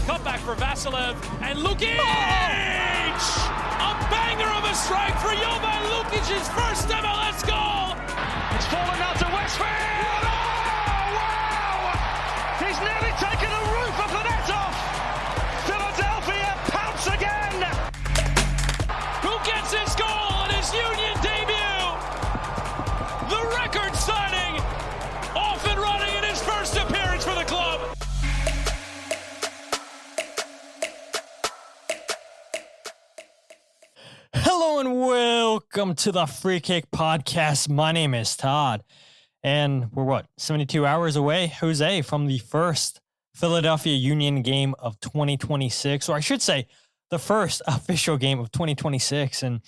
Cutback for Vassilev, and Lukic! A banger of a strike for Jovan Lukic's first MLS goal! It's fallen out to Westfield! Oh, wow! He's nearly taken the roof of the net off! Philadelphia pounce again! Who gets his goal on his Union debut? The record signing, off and running in his first appearance for the club. Hello and welcome to the Free Kick Podcast. My name is Todd, and we're 72 hours away, Jose, from the first Philadelphia Union game of 2026, or I should say the first official game of 2026. And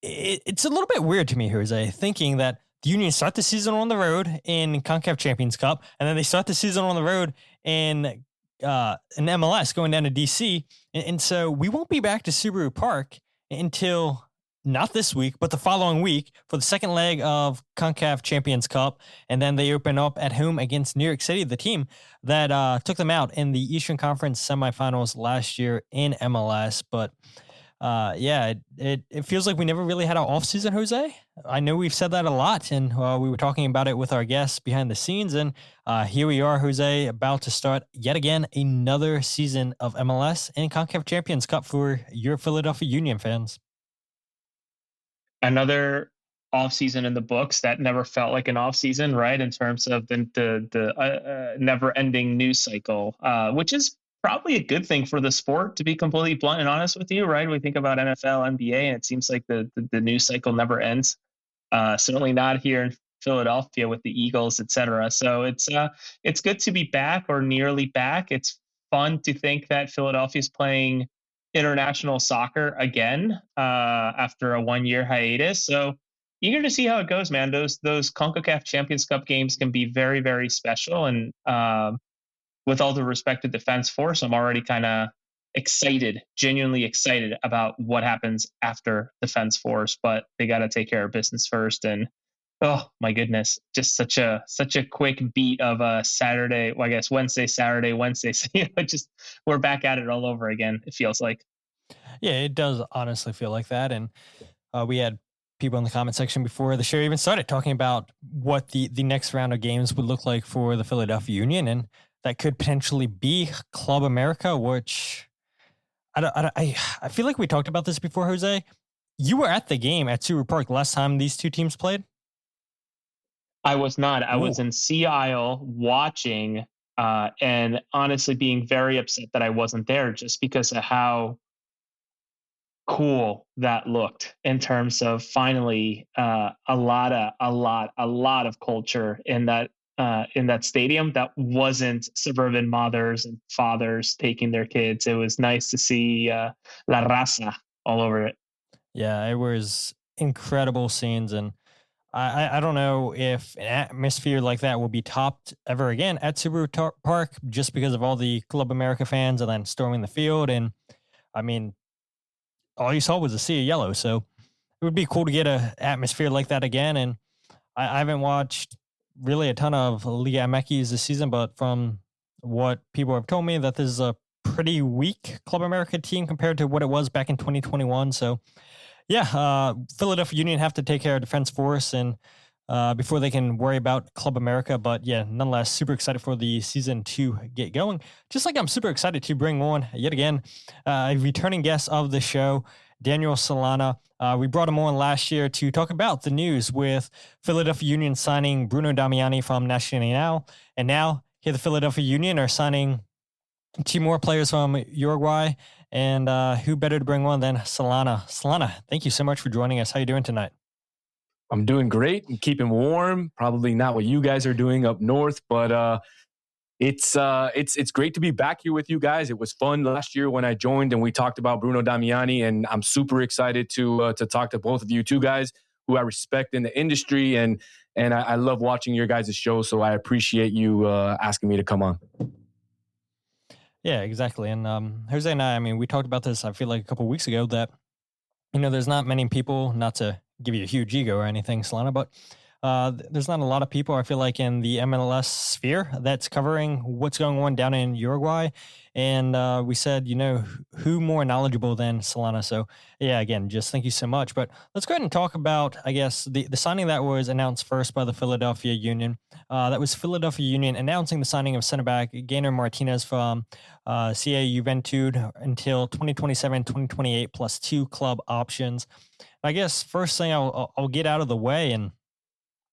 it's a little bit weird to me, Jose, thinking that the Union start the season on the road in CONCACAF Champions Cup, and then they start the season on the road in MLS going down to DC. And so we won't be back to Subaru Park until not this week, but the following week for the second leg of CONCACAF Champions Cup. And then they open up at home against New York City, the team that took them out in the Eastern Conference semifinals last year in MLS. But it feels like we never really had an offseason, Jose. I know we've said that a lot, and we were talking about it with our guests behind the scenes. And here we are, Jose, about to start yet again another season of MLS and CONCACAF Champions Cup for your Philadelphia Union fans. Another offseason in the books that never felt like an offseason, right? In terms of the never-ending news cycle, which is probably a good thing for the sport, to be completely blunt and honest with you, right? We think about NFL, NBA, and it seems like the news cycle never ends. Certainly not here in Philadelphia with the Eagles, etc. So it's good to be back or nearly back. It's fun to think that Philadelphia is playing international soccer again after a 1-year hiatus. So eager to see how it goes, man. Those CONCACAF Champions Cup games can be very, very special. And with all the respect to Defense Force, I'm already kind of excited, genuinely excited about what happens after Defense Force. But they got to take care of business first. And oh my goodness, just such a quick beat of a Saturday. Well, I guess Wednesday. So, just we're back at it all over again. It feels like. Yeah, it does honestly feel like that. And we had people in the comment section before the show even started talking about what the next round of games would look like for the Philadelphia Union, and that could potentially be Club America, which I feel like we talked about this before, Jose. You were at the game at Subaru Park last time these two teams played? I was not. I was in Sea Isle watching and honestly being very upset that I wasn't there, just because of how cool that looked in terms of finally a lot of culture in that stadium that wasn't suburban mothers and fathers taking their kids. It was nice to see La Raza all over it. Yeah, it was incredible scenes, and I don't know if an atmosphere like that will be topped ever again at Subaru Park, just because of all the Club America fans and then storming the field. And I mean, all you saw was a sea of yellow, so it would be cool to get an atmosphere like that again. And I haven't watched really a ton of Liga MX this season, but from what people have told me, that this is a pretty weak Club America team compared to what it was back in 2021. So yeah, Philadelphia Union have to take care of Defense Force and before they can worry about Club America. But yeah, nonetheless, super excited for the season to get going. Just like I'm super excited to bring on yet again a returning guest of the show, Daniel Solana. We brought him on last year to talk about the news with Philadelphia Union signing Bruno Damiani from Nacional. And now here the Philadelphia Union are signing 2 more players from Uruguay. And who better to bring on than Solana? Solana, thank you so much for joining us. How are you doing tonight? I'm doing great and keeping warm. Probably not what you guys are doing up north, but it's great to be back here with you guys. It was fun last year when I joined and we talked about Bruno Damiani, and I'm super excited to talk to both of you two guys who I respect in the industry, and I love watching your guys' show. So I appreciate you asking me to come on. Yeah, exactly. And Jose and I mean, we talked about this, I feel like a couple of weeks ago, that, there's not many people, not to give you a huge ego or anything, Solana, but there's not a lot of people, I feel like, in the MLS sphere that's covering what's going on down in Uruguay. And we said, who more knowledgeable than Solana? So, yeah, again, just thank you so much. But let's go ahead and talk about, I guess, the signing that was announced first by the Philadelphia Union. That was Philadelphia Union announcing the signing of center back Geiner Martínez from CA Juventud until 2027, 2028, plus 2 club options. I guess first thing I'll get out of the way, and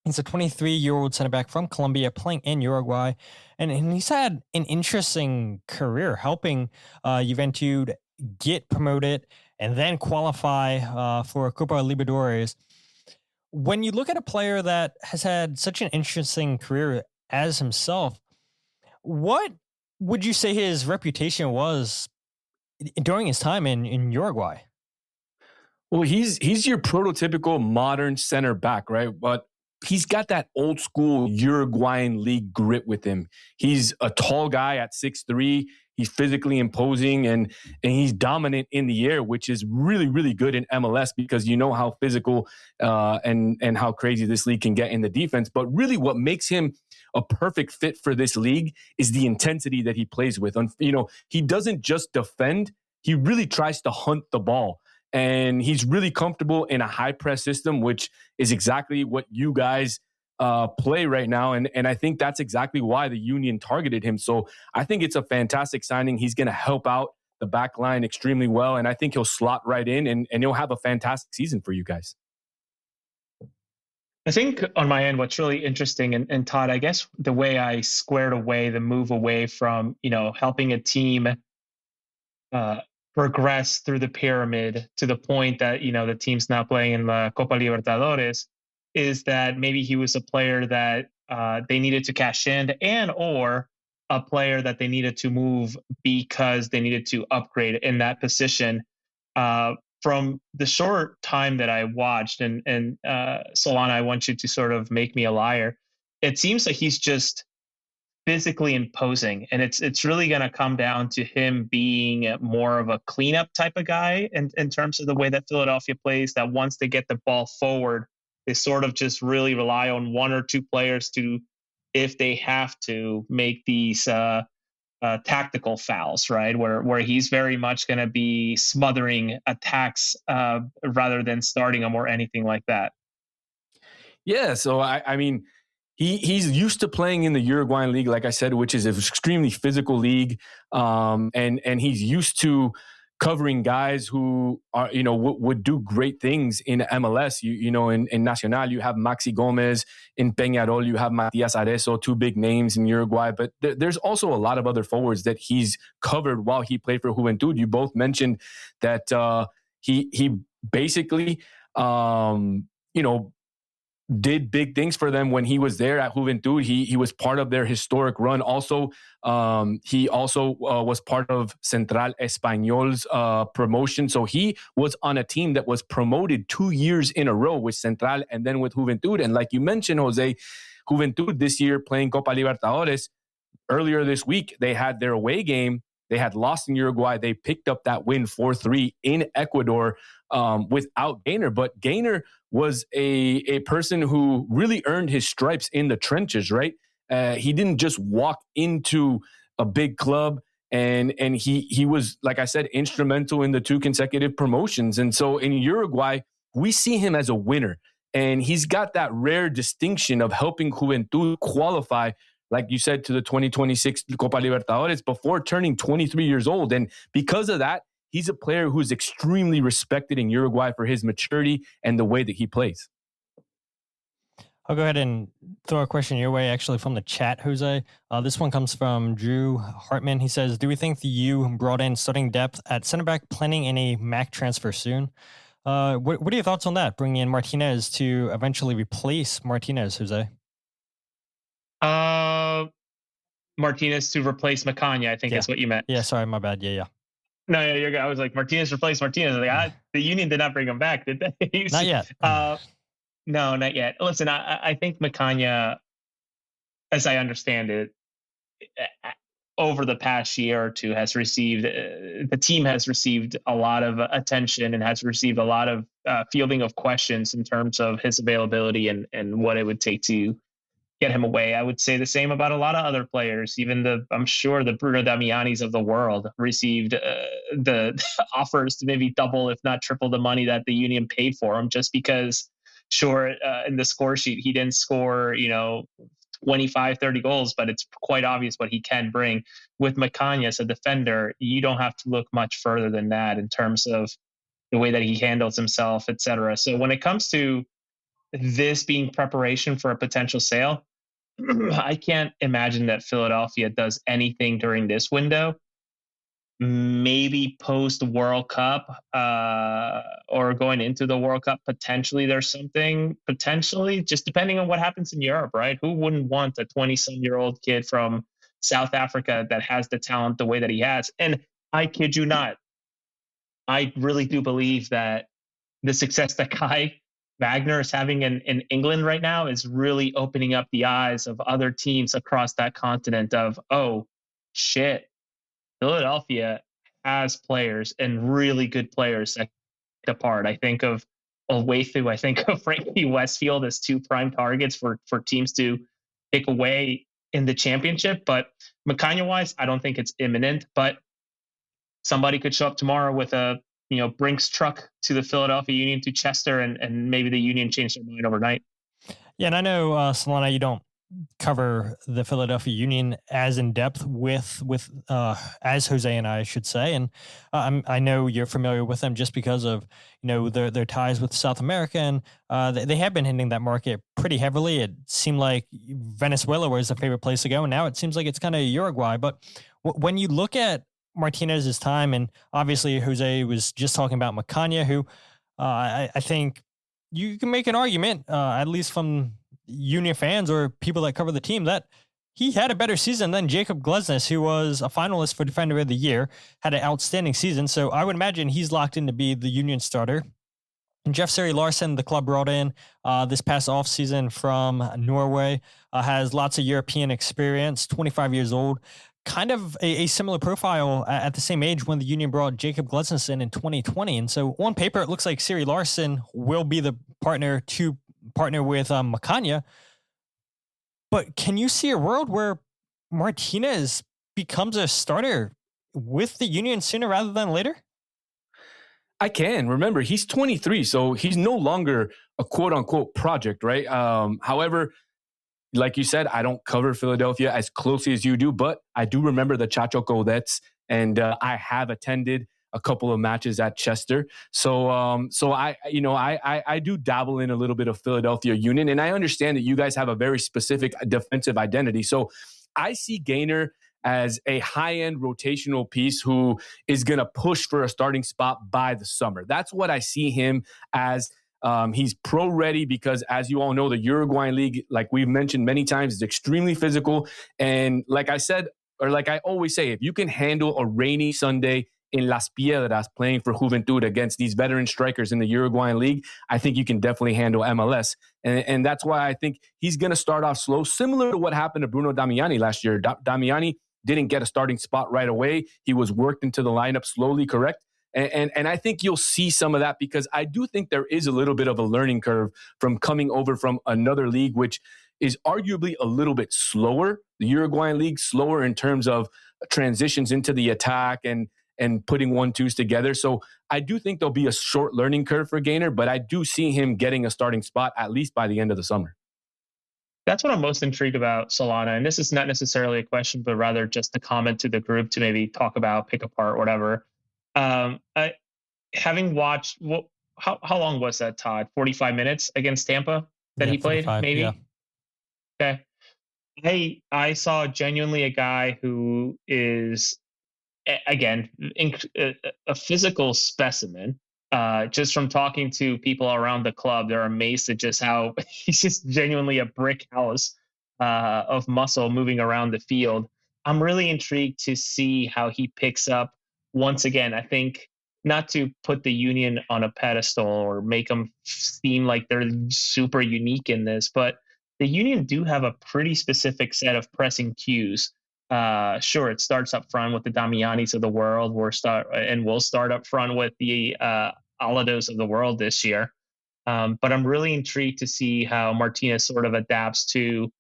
he's a 23-year-old center back from Colombia playing in Uruguay, and he's had an interesting career helping Juventud get promoted and then qualify for Copa Libertadores. When you look at a player that has had such an interesting career as himself, what would you say his reputation was during his time in Uruguay? Well, he's your prototypical modern center back, right? But he's got that old school Uruguayan league grit with him. He's a tall guy at 6'3". He's physically imposing and he's dominant in the air, which is really, really good in MLS because you know how physical and how crazy this league can get in the defense. But really what makes him a perfect fit for this league is the intensity that he plays with. He doesn't just defend. He really tries to hunt the ball. And he's really comfortable in a high press system, which is exactly what you guys play right now. And I think that's exactly why the Union targeted him. So I think it's a fantastic signing. He's going to help out the back line extremely well. And I think he'll slot right in and he'll have a fantastic season for you guys. I think on my end, what's really interesting, and Todd, I guess the way I squared away the move away from, helping a team progress through the pyramid to the point that, the team's now playing in the Copa Libertadores, is that maybe he was a player that they needed to cash in or a player that they needed to move because they needed to upgrade in that position. From the short time that I watched, and Solana, I want you to sort of make me a liar. It seems like he's just physically imposing, and it's really going to come down to him being more of a cleanup type of guy in terms of the way that Philadelphia plays, that once they get the ball forward, they sort of just really rely on 1 or 2 players to, if they have to, make these tactical fouls, right? Where he's very much going to be smothering attacks rather than starting them or anything like that. Yeah, so I mean, he's used to playing in the Uruguayan league, like I said, which is an extremely physical league, and he's used to covering guys who are, would do great things in MLS. In Nacional, you have Maxi Gomez. In Peñarol, you have Matias Arezo, 2 big names in Uruguay. But there's also a lot of other forwards that he's covered while he played for Juventud. You both mentioned that he basically, did big things for them when he was there at Juventud. He was part of their historic run. Also, he also was part of Central Español's promotion. So he was on a team that was promoted 2 years in a row with Central and then with Juventud. And like you mentioned, Jose, Juventud this year playing Copa Libertadores. Earlier this week, they had their away game. They had lost in Uruguay. They picked up that win 4-3 in Ecuador without Geiner. But Geiner was a person who really earned his stripes in the trenches, right? He didn't just walk into a big club, and he was, like I said, instrumental in the 2 consecutive promotions. And so in Uruguay, we see him as a winner. And he's got that rare distinction of helping Juventud qualify, like you said, to the 2026 Copa Libertadores before turning 23 years old. And because of that, he's a player who's extremely respected in Uruguay for his maturity and the way that he plays. I'll go ahead and throw a question your way, actually, from the chat, Jose. This one comes from Drew Hartman. He says, do we think the U brought in starting depth at center back, planning in a MAC transfer soon? What are your thoughts on that, bringing in Martinez to eventually replace Martinez, Jose? Martinez to replace Macanya, I think is what you meant. Yeah, sorry, my bad. Yeah. No, you're good. I was like, Martinez replaced Martinez. Like, the Union did not bring him back, did they? Not yet. No, not yet. Listen, I think Macanya, as I understand it, over the past year or two has received, the team has received a lot of attention and has received a lot of fielding of questions in terms of his availability and what it would take to get him away. I would say the same about a lot of other players. Even I'm sure the Bruno Damianis of the world received the offers to maybe double, if not triple, the money that the Union paid for him, just because, sure, in the score sheet he didn't score, 25, 30 goals, but it's quite obvious what he can bring. With Macania as a defender, you don't have to look much further than that in terms of the way that he handles himself, etc. So when it comes to this being preparation for a potential sale, I can't imagine that Philadelphia does anything during this window. Maybe post World Cup or going into the World Cup, potentially there's something, potentially, just depending on what happens in Europe, right? Who wouldn't want a 20-some-year-old kid from South Africa that has the talent the way that he has? And I kid you not, I really do believe that the success that Kai Wagner is having in England right now is really opening up the eyes of other teams across that continent of, oh, shit, Philadelphia has players and really good players that depart. I think of Olwethu, I think of Frankie Westfield as two prime targets for teams to pick away in the championship. But Macania-wise, I don't think it's imminent, but somebody could show up tomorrow with a Brinks truck to the Philadelphia Union to Chester, and maybe the Union changed their mind overnight. Yeah, and I know, Solana, you don't cover the Philadelphia Union as in depth with as Jose and I should say, and I know you're familiar with them just because of their ties with South America, and they have been hitting that market pretty heavily. It seemed like Venezuela was the favorite place to go, and now it seems like it's kind of Uruguay. But when you look at Martinez's time, and obviously Jose was just talking about Macania, who I think you can make an argument, at least from Union fans or people that cover the team, that he had a better season than Jacob Glesnes, who was a finalist for Defender of the Year, had an outstanding season. So I would imagine he's locked in to be the Union starter. And Jeff Seri Larsen, the club brought in this past offseason from Norway, has lots of European experience, 25 years old, kind of a similar profile at the same age when the Union brought Jacob Glesnes in 2020. And so on paper, it looks like Seri Larsen will be the partner with Macania. But can you see a world where Martinez becomes a starter with the Union sooner rather than later? I can. Remember, he's 23, so he's no longer a quote-unquote project, right? However, like you said, I don't cover Philadelphia as closely as you do, but I do remember the Chacho Codettes, and I have attended a couple of matches at Chester. So I do dabble in a little bit of Philadelphia Union, and I understand that you guys have a very specific defensive identity. So I see Geiner as a high-end rotational piece who is going to push for a starting spot by the summer. That's what I see him as. He's pro-ready because, as you all know, the Uruguayan league, like we've mentioned many times, is extremely physical. And like I said, or like I always say, if you can handle a rainy Sunday in Las Piedras playing for Juventud against these veteran strikers in the Uruguayan league, I think you can definitely handle MLS. And that's why I think he's going to start off slow, similar to what happened to Bruno Damiani last year. Damiani didn't get a starting spot right away. He was worked into the lineup slowly, correct? And I think you'll see some of that because I do think there is a little bit of a learning curve from coming over from another league, which is arguably a little bit slower. The Uruguayan league, slower in terms of transitions into the attack and putting 1-2s together. So I do think there'll be a short learning curve for Geiner, but I do see him getting a starting spot at least by the end of the summer. That's what I'm most intrigued about, Solana. And this is not necessarily a question, but rather just a comment to the group to maybe talk about, pick apart, whatever. Having watched, how long was that, Todd? 45 minutes against Tampa that he played, maybe? Yeah. Okay. I saw genuinely a guy who is, again, a physical specimen. Just from talking to people around the club, they're amazed at just how he's just genuinely a brick house of muscle moving around the field. I'm really intrigued to see how he picks up. Once again, I think not to put the Union on a pedestal or make them seem like they're super unique in this, but the Union do have a pretty specific set of pressing cues Sure, it starts up front with the Damianis of the world. We'll start up front with the Alados of the world this year. But I'm really intrigued to see how Martinez sort of adapts to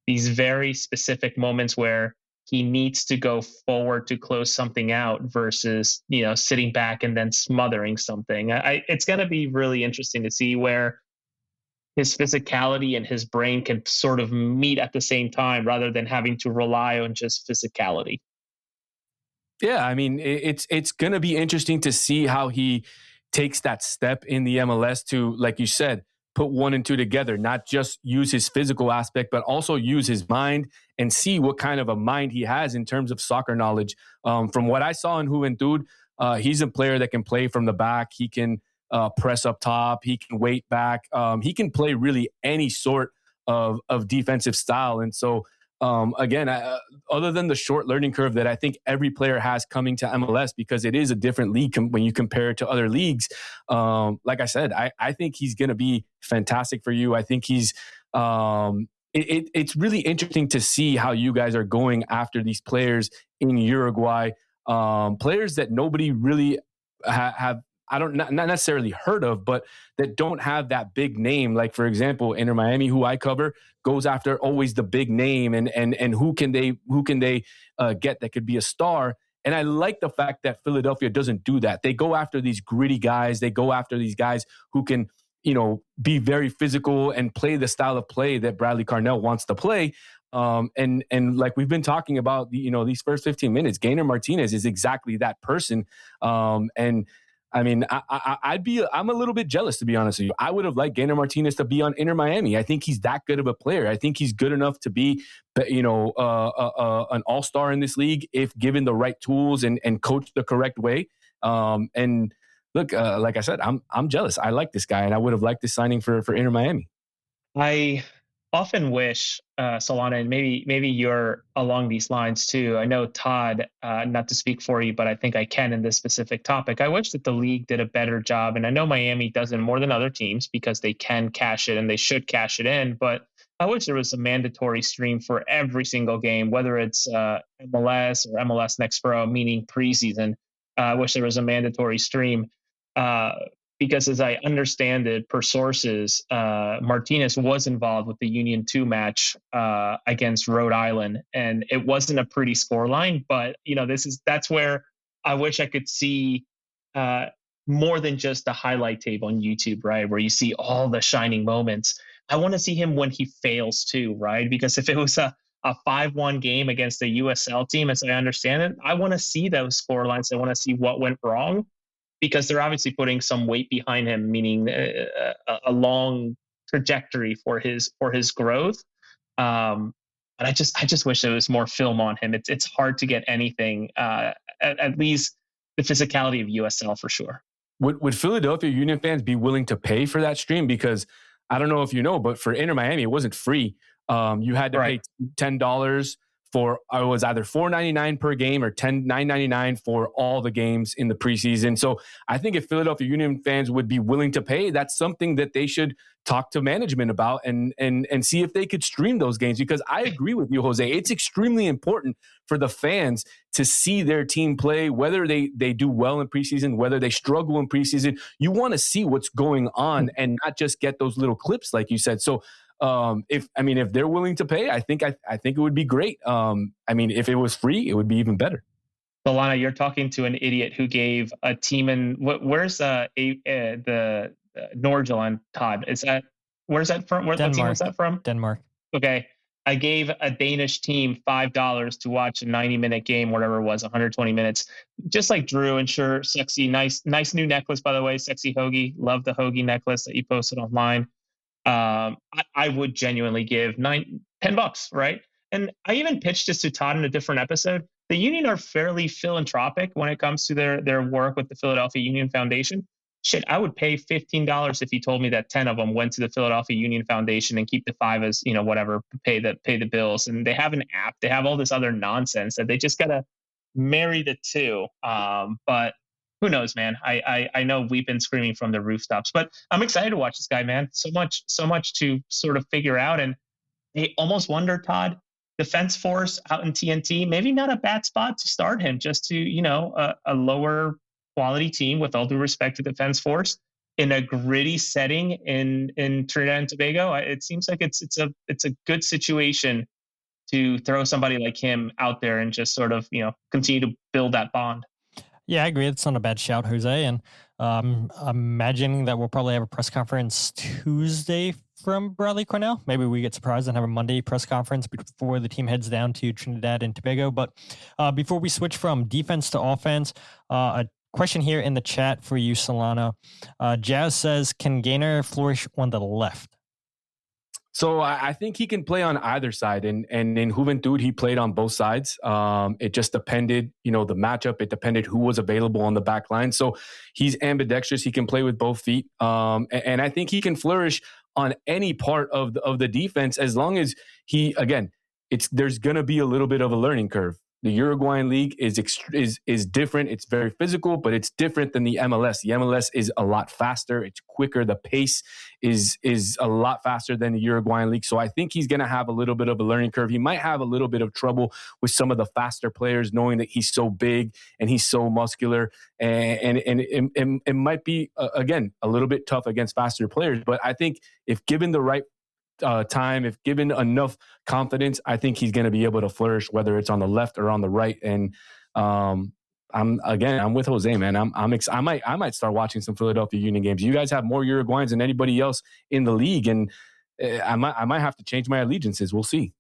these very specific moments where he needs to go forward to close something out versus, sitting back and then smothering something. It's going to be really interesting to see where his physicality and his brain can sort of meet at the same time rather than having to rely on just physicality. Yeah, I mean, it's going to be interesting to see how he takes that step in the MLS to, like you said, put one and two together, not just use his physical aspect, but also use his mind and see what kind of a mind he has in terms of soccer knowledge. From what I saw in Juventud, he's a player that can play from the back. He can press up top. He can wait back. He can play really any sort of defensive style. And so, again, other than the short learning curve that I think every player has coming to MLS, because it is a different league when you compare it to other leagues. Like I said, I think he's going to be fantastic for you. I think he's it's really interesting to see how you guys are going after these players in Uruguay, players that nobody really have. Not necessarily heard of, but that don't have that big name. Like, for example, Inter Miami, who I cover, goes after always the big name and who can they get that could be a star. And I like the fact that Philadelphia doesn't do that. They go after these gritty guys. They go after these guys who can, be very physical and play the style of play that Bradley Carnell wants to play. And like we've been talking about, these first 15 minutes, Geiner Martínez is exactly that person. And I mean, I'm a little bit jealous, to be honest with you. I would have liked Geiner Martínez to be on Inter Miami. I think he's that good of a player. I think he's good enough to be, an all-star in this league if given the right tools and coached the correct way. And look, like I said, I'm jealous. I like this guy, and I would have liked this signing for Inter Miami. I often wish, Solana, and maybe you're along these lines too. I know, Todd, not to speak for you, but I think I can in this specific topic. I wish that the league did a better job, and I know Miami does it more than other teams because they can cash it and they should cash it in, but I wish there was a mandatory stream for every single game, whether it's MLS or MLS Next Pro, meaning preseason. I wish there was a mandatory stream. Because as I understand it, per sources, Martinez was involved with the Union 2 match against Rhode Island, and it wasn't a pretty scoreline. But that's where I wish I could see more than just a highlight tape on YouTube, right? Where you see all the shining moments. I want to see him when he fails too, right? Because if it was a 5-1 game against a USL team, as I understand it, I want to see those scorelines. I want to see what went wrong, because they're obviously putting some weight behind him, meaning a long trajectory for his growth. And I just wish there was more film on him. It's hard to get anything, at least the physicality of USL for sure. Would Philadelphia Union fans be willing to pay for that stream? Because I don't know if you know, but for Inter Miami, it wasn't free. You had to pay $10 for, it was either $4.99 per game or $9.99 for all the games in the preseason. So I think if Philadelphia Union fans would be willing to pay, that's something that they should talk to management about and see if they could stream those games. Because I agree with you, Jose. It's extremely important for the fans to see their team play, whether they do well in preseason, whether they struggle in preseason. You want to see what's going on and not just get those little clips, like you said. So if they're willing to pay, I think it would be great. If it was free, it would be even better. Solana, you're talking to an idiot who gave a team in where's the Nordsjælland, Todd? Where's that from? What team was that from? Denmark. Okay. I gave a Danish team $5 to watch a 90-minute game, whatever it was, 120 minutes. Just like Drew, and sure, sexy, nice new necklace, by the way, sexy hoagie. Love the hoagie necklace that you posted online. I would genuinely give $10, right? And I even pitched this to Todd in a different episode. The Union are fairly philanthropic when it comes to their work with the Philadelphia Union Foundation. Shit, I would pay $15 if you told me that 10 of them went to the Philadelphia Union Foundation and keep the 5 as, whatever, pay the bills. And they have an app. They have all this other nonsense that they just got to marry the two. But who knows, man? I know we've been screaming from the rooftops, but I'm excited to watch this guy, man. So much to sort of figure out. And I almost wonder, Todd, defense force out in TNT, maybe not a bad spot to start him, just to, you know, a lower quality team, with all due respect to defense force, in a gritty setting in Trinidad and Tobago. It seems like it's a good situation to throw somebody like him out there and just sort of, you know, continue to build that bond. Yeah, I agree. It's not a bad shout, Jose. And I'm imagining that we'll probably have a press conference Tuesday from Bradley Carnell. Maybe we get surprised and have a Monday press conference before the team heads down to Trinidad and Tobago. But before we switch from defense to offense, a question here in the chat for you, Solana. Jazz says, can Geiner flourish on the left? So I think he can play on either side, and in Juventud he played on both sides. It just depended, you know, the matchup. It depended who was available on the back line. So he's ambidextrous. He can play with both feet, and I think he can flourish on any part of the defense, as long as he, again, there's going to be a little bit of a learning curve. The Uruguayan league is different. It's very physical, but it's different than the MLS. The MLS is a lot faster. It's quicker. The pace is a lot faster than the Uruguayan league. So I think he's going to have a little bit of a learning curve. He might have a little bit of trouble with some of the faster players, knowing that he's so big and he's so muscular, and it might be again a little bit tough against faster players. But I think if given the right time, if given enough confidence, I think he's going to be able to flourish, whether it's on the left or on the right. And I'm with Jose, man. I might start watching some Philadelphia Union games. You guys have more Uruguayans than anybody else in the league, and I might have to change my allegiances. We'll see.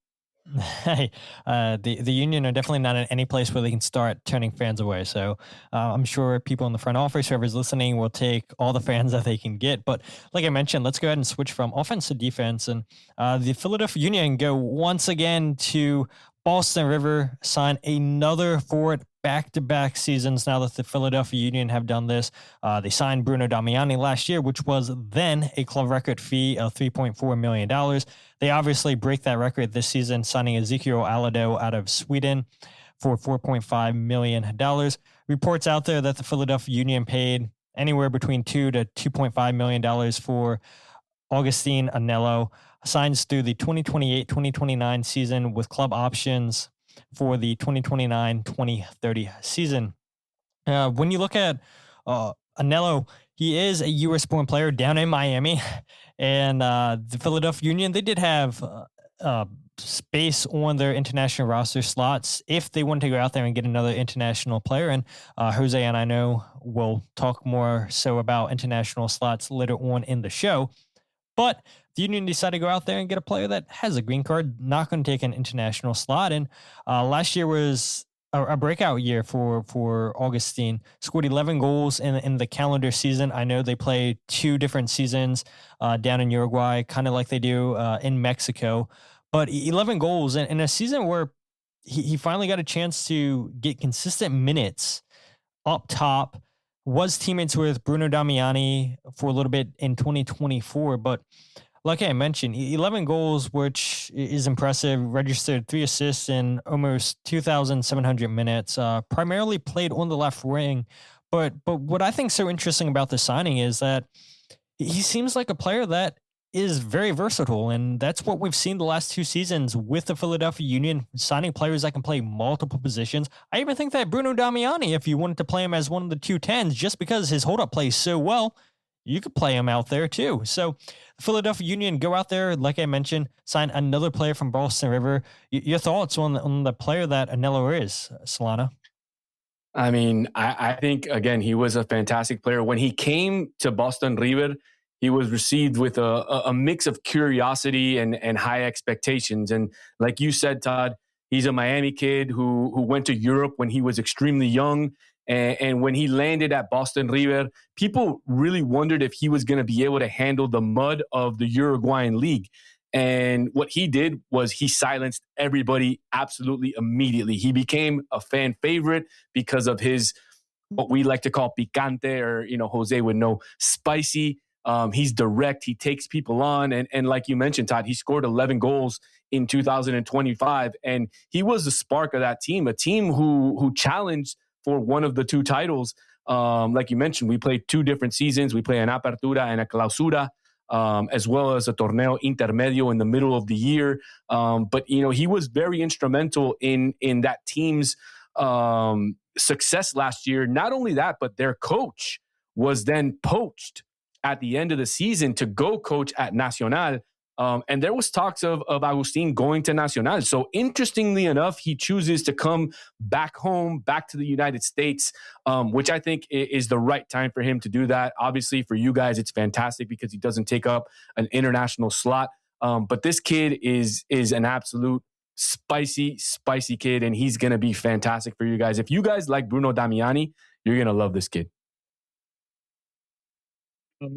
Hey, the Union are definitely not in any place where they can start turning fans away. So I'm sure people in the front office, whoever's listening, will take all the fans that they can get. But like I mentioned, let's go ahead and switch from offense to defense. And the Philadelphia Union go once again to Boston River, sign another forward back-to-back seasons now that the Philadelphia Union have done this. They signed Bruno Damiani last year, which was then a club record fee of $3.4 million. They obviously break that record this season, signing Ezekiel Alado out of Sweden for $4.5 million. Reports out there that the Philadelphia Union paid anywhere between $2 to $2.5 million for Agustín Anello, signs through the 2028-2029 season with club options for the 2029-2030 season. When you look at Anello, he is a U.S.-born player down in Miami, and the Philadelphia Union, they did have space on their international roster slots if they wanted to go out there and get another international player. And Jose and I know will talk more so about international slots later on in the show. But the Union decided to go out there and get a player that has a green card, not going to take an international slot. And last year was a breakout year for Agustín. Scored 11 goals in the calendar season. I know they play two different seasons down in Uruguay, kind of like they do in Mexico. But 11 goals in a season where he finally got a chance to get consistent minutes up top. Was teammates with Bruno Damiani for a little bit in 2024, but like I mentioned, 11 goals, which is impressive, registered 3 assists in almost 2,700 minutes, primarily played on the left wing. But what I think is so interesting about this signing is that he seems like a player that is very versatile, and that's what we've seen the last 2 seasons with the Philadelphia Union, signing players that can play multiple positions. I even think that Bruno Damiani, if you wanted to play him as one of the 210s, just because his hold-up plays so well, you could play him out there too. So the Philadelphia Union go out there, like I mentioned, sign another player from Boston River. Your thoughts on the player that Anello is, Solana? I mean, I think, again, he was a fantastic player. When he came to Boston River, he was received with a mix of curiosity and high expectations. And like you said, Todd, he's a Miami kid who went to Europe when he was extremely young. And when he landed at Boston River, people really wondered if he was going to be able to handle the mud of the Uruguayan league. And what he did was he silenced everybody absolutely immediately. He became a fan favorite because of his, what we like to call picante, or, you know, Jose would know, spicy. He's direct. He takes people on. And like you mentioned, Todd, he scored 11 goals in 2025. And he was the spark of that team, a team who challenged for one of the 2 titles. Like you mentioned, we played 2 different seasons. We play an Apertura and a Clausura. as well as a torneo intermedio in the middle of the year. But, he was very instrumental in that team's success last year. Not only that, but their coach was then poached at the end of the season to go coach at Nacional. And there was talks of Agustín going to Nacional. So interestingly enough, he chooses to come back home, back to the United States, which I think is the right time for him to do that. Obviously, for you guys, it's fantastic because he doesn't take up an international slot. But this kid is an absolute spicy kid, and he's going to be fantastic for you guys. If you guys like Bruno Damiani, you're going to love this kid.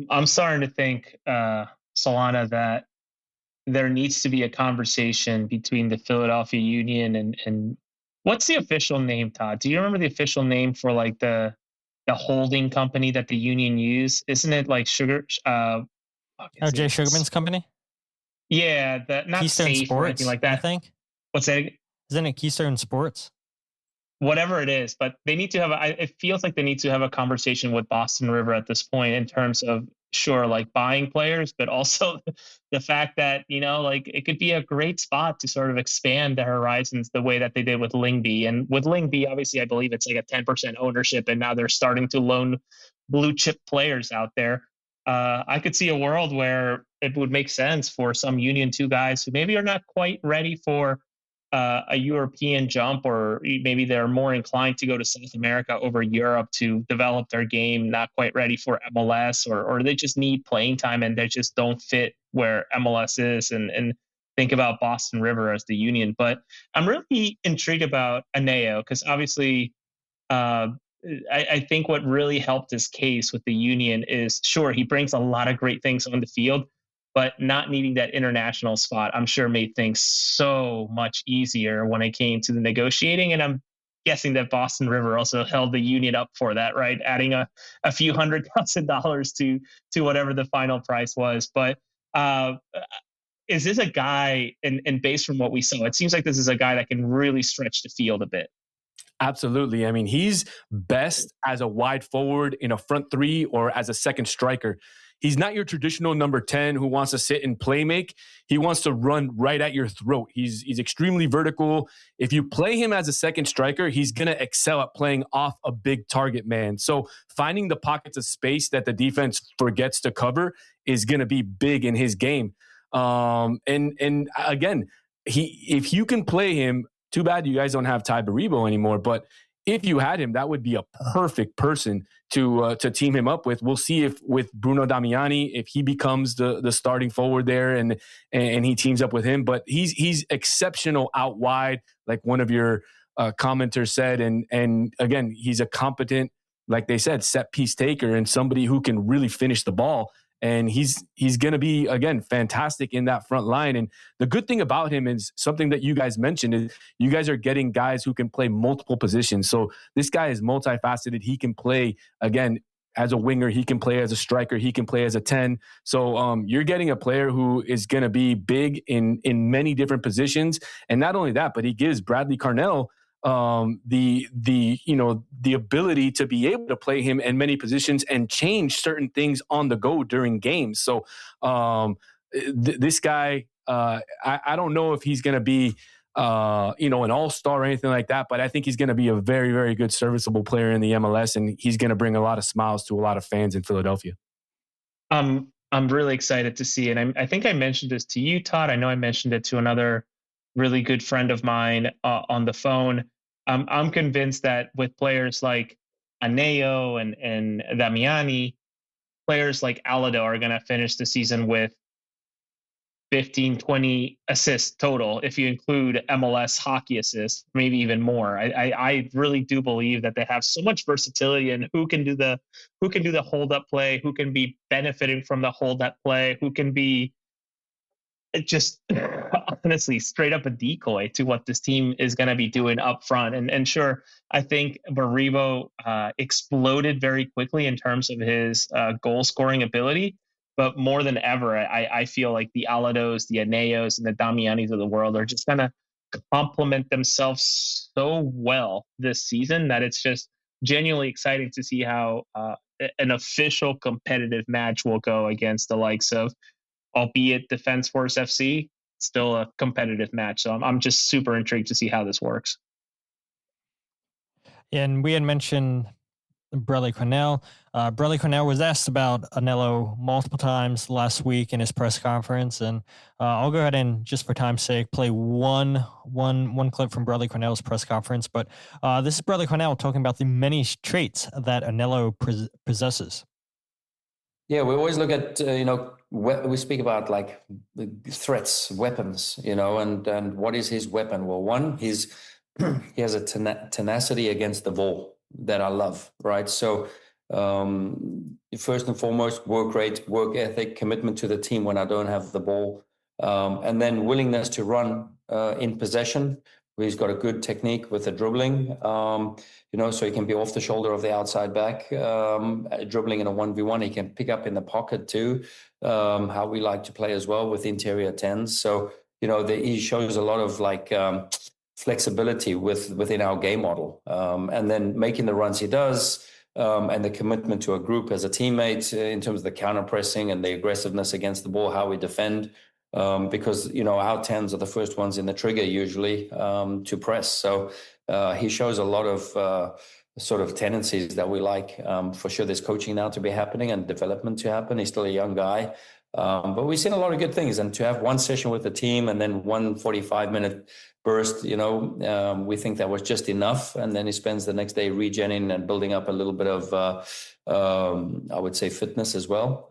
I'm starting to think, Solana, that there needs to be a conversation between the Philadelphia Union and what's the official name, Todd? Do you remember the official name for like the holding company that the union use? Isn't it like Jay Sugarman's company? Yeah, not Keystone Safe Sports, or anything like that. I think. What's that? Isn't it Keystone Sports? Whatever it is, but they need to have it feels like they need to have a conversation with Boston River at this point in terms of, sure, like buying players, but also the fact that, like it could be a great spot to sort of expand the horizons the way that they did with Lingby. And with Lingby, obviously, I believe it's like a 10% ownership, and now they're starting to loan blue chip players out there. I could see a world where it would make sense for some Union 2 guys who maybe are not quite ready for a European jump, or maybe they're more inclined to go to South America over Europe to develop their game, not quite ready for MLS, or they just need playing time and they just don't fit where MLS is, and think about Boston River as the Union. But I'm really intrigued about Anello because obviously I think what really helped his case with the Union is, sure, he brings a lot of great things on the field, but not needing that international spot, I'm sure made things so much easier when it came to the negotiating. And I'm guessing that Boston River also held the Union up for that, right? Adding a few $100,000 to whatever the final price was. But is this a guy, and based from what we saw, it seems like this is a guy that can really stretch the field a bit. Absolutely. I mean, he's best as a wide forward in a front three or as a second striker. He's not your traditional number 10 who wants to sit and play make. He wants to run right at your throat. He's extremely vertical. If you play him as a second striker, he's going to excel at playing off a big target man. So finding the pockets of space that the defense forgets to cover is going to be big in his game. And again, if you can play him, too bad you guys don't have Ty Baribo anymore, but if you had him, that would be a perfect person to team him up with. We'll see if with Bruno Damiani, if he becomes the starting forward there and he teams up with him. But he's exceptional out wide, like one of your commenters said. And again, he's a competent, like they said, set piece taker and somebody who can really finish the ball. And he's going to be, again, fantastic in that front line. And the good thing about him is something that you guys mentioned is you guys are getting guys who can play multiple positions. So this guy is multifaceted. He can play, again, as a winger. He can play as a striker. He can play as a 10. So you're getting a player who is going to be big in many different positions. And not only that, but he gives Bradley Carnell the ability to be able to play him in many positions and change certain things on the go during games. So this guy, I don't know if he's going to be an all-star or anything like that, but I think he's going to be a very, very good serviceable player in the MLS, and he's going to bring a lot of smiles to a lot of fans in Philadelphia. I'm really excited to see it. I think I mentioned this to you, Todd. I know I mentioned it to another really good friend of mine on the phone. I'm convinced that with players like Anello and Damiani, players like Alado are going to finish the season with 15, 20 assists total, if you include MLS hockey assists, maybe even more. I really do believe that they have so much versatility in who can do the hold up play, who can be benefiting from the hold up play, who can be just honestly straight up a decoy to what this team is going to be doing up front. And sure, I think Baribo exploded very quickly in terms of his goal scoring ability. But more than ever, I feel like the Alados, the Anellos, and the Damianis of the world are just going to complement themselves so well this season that it's just genuinely exciting to see how an official competitive match will go against the likes of, albeit Defense Force FC, still a competitive match. So I'm just super intrigued to see how this works. And we had mentioned Bradley Carnell. Bradley Carnell was asked about Anello multiple times last week in his press conference, and I'll go ahead and, just for time's sake, play one clip from Bradley Carnell's press conference. But this is Bradley Carnell talking about the many traits that Anello possesses. Yeah, we always look at we speak about like the threats, weapons, and what is his weapon? Well, one, he has a tenacity against the ball that I love, right? So first and foremost, work rate, work ethic, commitment to the team when I don't have the ball, and then willingness to run in possession. He's got a good technique with the dribbling, so he can be off the shoulder of the outside back, dribbling in a 1v1. He can pick up in the pocket too, how we like to play as well with interior 10s. So, he shows a lot of flexibility within our game model, and then making the runs he does, and the commitment to a group as a teammate in terms of the counter pressing and the aggressiveness against the ball, how we defend, because our 10s are the first ones in the trigger usually to press. So he shows a lot of sort of tendencies that we like. For sure, there's coaching now to be happening and development to happen. He's still a young guy. But we've seen a lot of good things, and to have one session with the team and then 45-minute burst, we think that was just enough. And then he spends the next day regenning and building up a little bit of, I would say, fitness as well,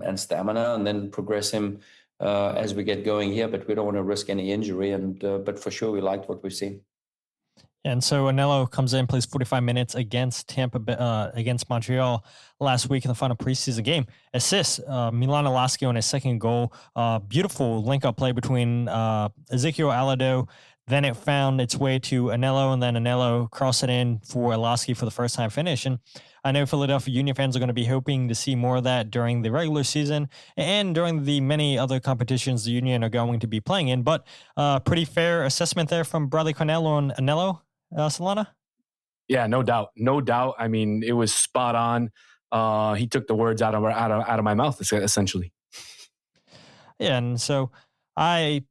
and stamina, and then progress him as we get going here. But we don't want to risk any injury. But for sure, we liked what we've seen. And so Anello comes in, plays 45 minutes against against Montreal last week in the final preseason game. Assists Milan Iloski on his second goal. Beautiful link-up play between Ezekiel Alado. Then it found its way to Anello, and then Anello crossed it in for Iloski for the first-time finish. And I know Philadelphia Union fans are going to be hoping to see more of that during the regular season and during the many other competitions the Union are going to be playing in. But pretty fair assessment there from Bradley Carnell on Anello. Solana? Yeah, no doubt. I mean, it was spot on. He took the words out of my mouth, essentially. Yeah, and so I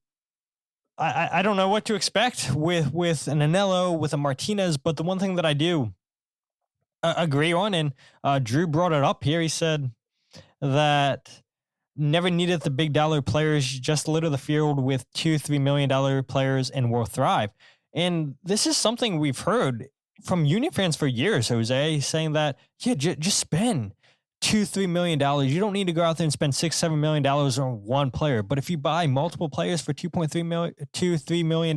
don't know what to expect with an Anello, with a Martinez, but the one thing that I do agree on, and Drew brought it up here, he said that never needed the big dollar players, just litter the field with $2-3 million players and will thrive. And this is something we've heard from Union fans for years, Jose, saying that, just spend $2-3 million. You don't need to go out there and spend $6-7 million on one player. But if you buy multiple players for $2.3 million,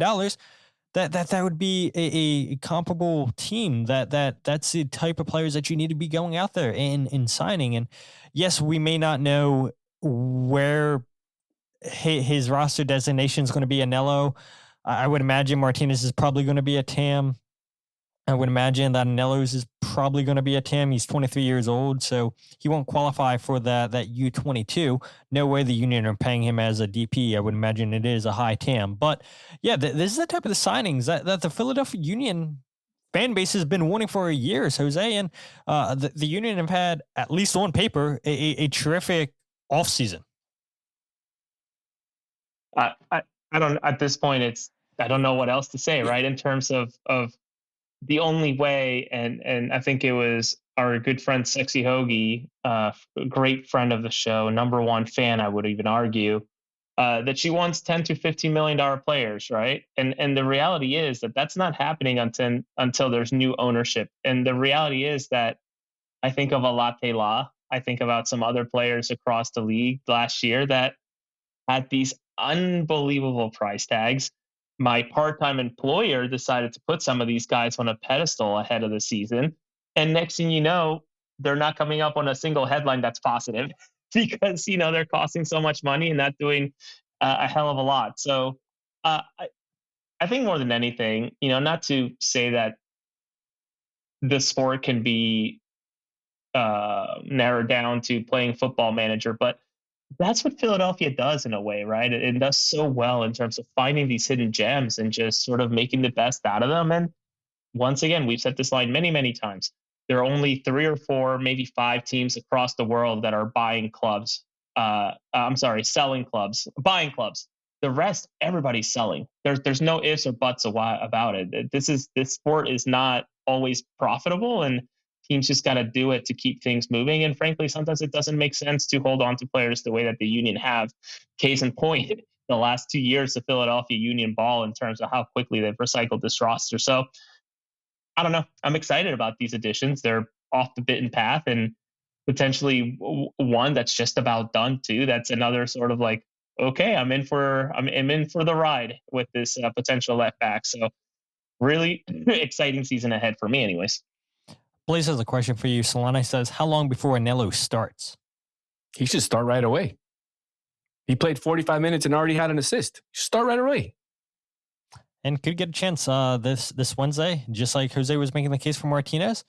that would be a comparable team. That's the type of players that you need to be going out there and signing. And yes, we may not know where his roster designation is going to be. Anello, I would imagine Martinez is probably going to be a TAM. I would imagine that Anello's is probably going to be a TAM. He's 23 years old, so he won't qualify for that U22. No way the Union are paying him as a DP. I would imagine it is a high TAM. But yeah, this is the type of the signings that the Philadelphia Union fan base has been wanting for years, Jose. And the Union have had, at least on paper, a terrific offseason. I don't, at this point, I don't know what else to say, right? In terms of the only way, and I think it was our good friend Sexy Hoagie, great friend of the show, number one fan, I would even argue, that she wants $10 to $15 million players, right? And the reality is that that's not happening until there's new ownership. And the reality is that I think of Alate La, I think about some other players across the league last year that had these unbelievable price tags. My part-time employer decided to put some of these guys on a pedestal ahead of the season. And next thing you know, they're not coming up on a single headline that's positive because, they're costing so much money and not doing a hell of a lot. So I think more than anything, not to say that the sport can be narrowed down to playing Football Manager, but that's what Philadelphia does in a way, right? It does so well in terms of finding these hidden gems and just sort of making the best out of them. And once again, we've said this line many, many times. there are only 3 or 4, maybe 5 teams across the world that are buying clubs. Selling clubs, buying clubs. The rest, everybody's selling. There's no ifs or buts about it. This sport is not always profitable, and teams just got to do it to keep things moving. And frankly, sometimes it doesn't make sense to hold on to players the way that the Union have. Case in point, the last 2 years of Philadelphia Union ball in terms of how quickly they've recycled this roster. So I don't know. I'm excited about these additions. They're off the beaten path, and potentially one that's just about done too. That's another sort of like, okay, I'm in for the ride with this potential left back. So really exciting season ahead for me anyways. Blaze has a question for you. Solana says, how long before Anello starts? He should start right away. He played 45 minutes and already had an assist. Start right away. And could get a chance this Wednesday, just like Jose was making the case for Martinez.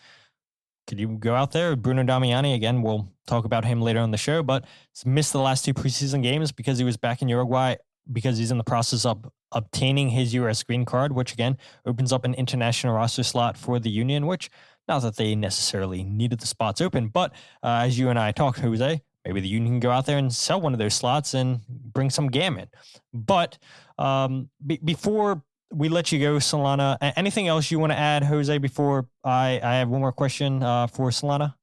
Could you go out there? Bruno Damiani, again, we'll talk about him later on the show, but he's missed the last 2 preseason games because he was back in Uruguay, because he's in the process of obtaining his U.S. green card, which again opens up an international roster slot for the Union, which not that they necessarily needed the spots open, but as you and I talked, Jose, maybe the Union can go out there and sell one of those slots and bring some gammon. But before we let you go, Solana, anything else you want to add, Jose, before I have one more question for Solana?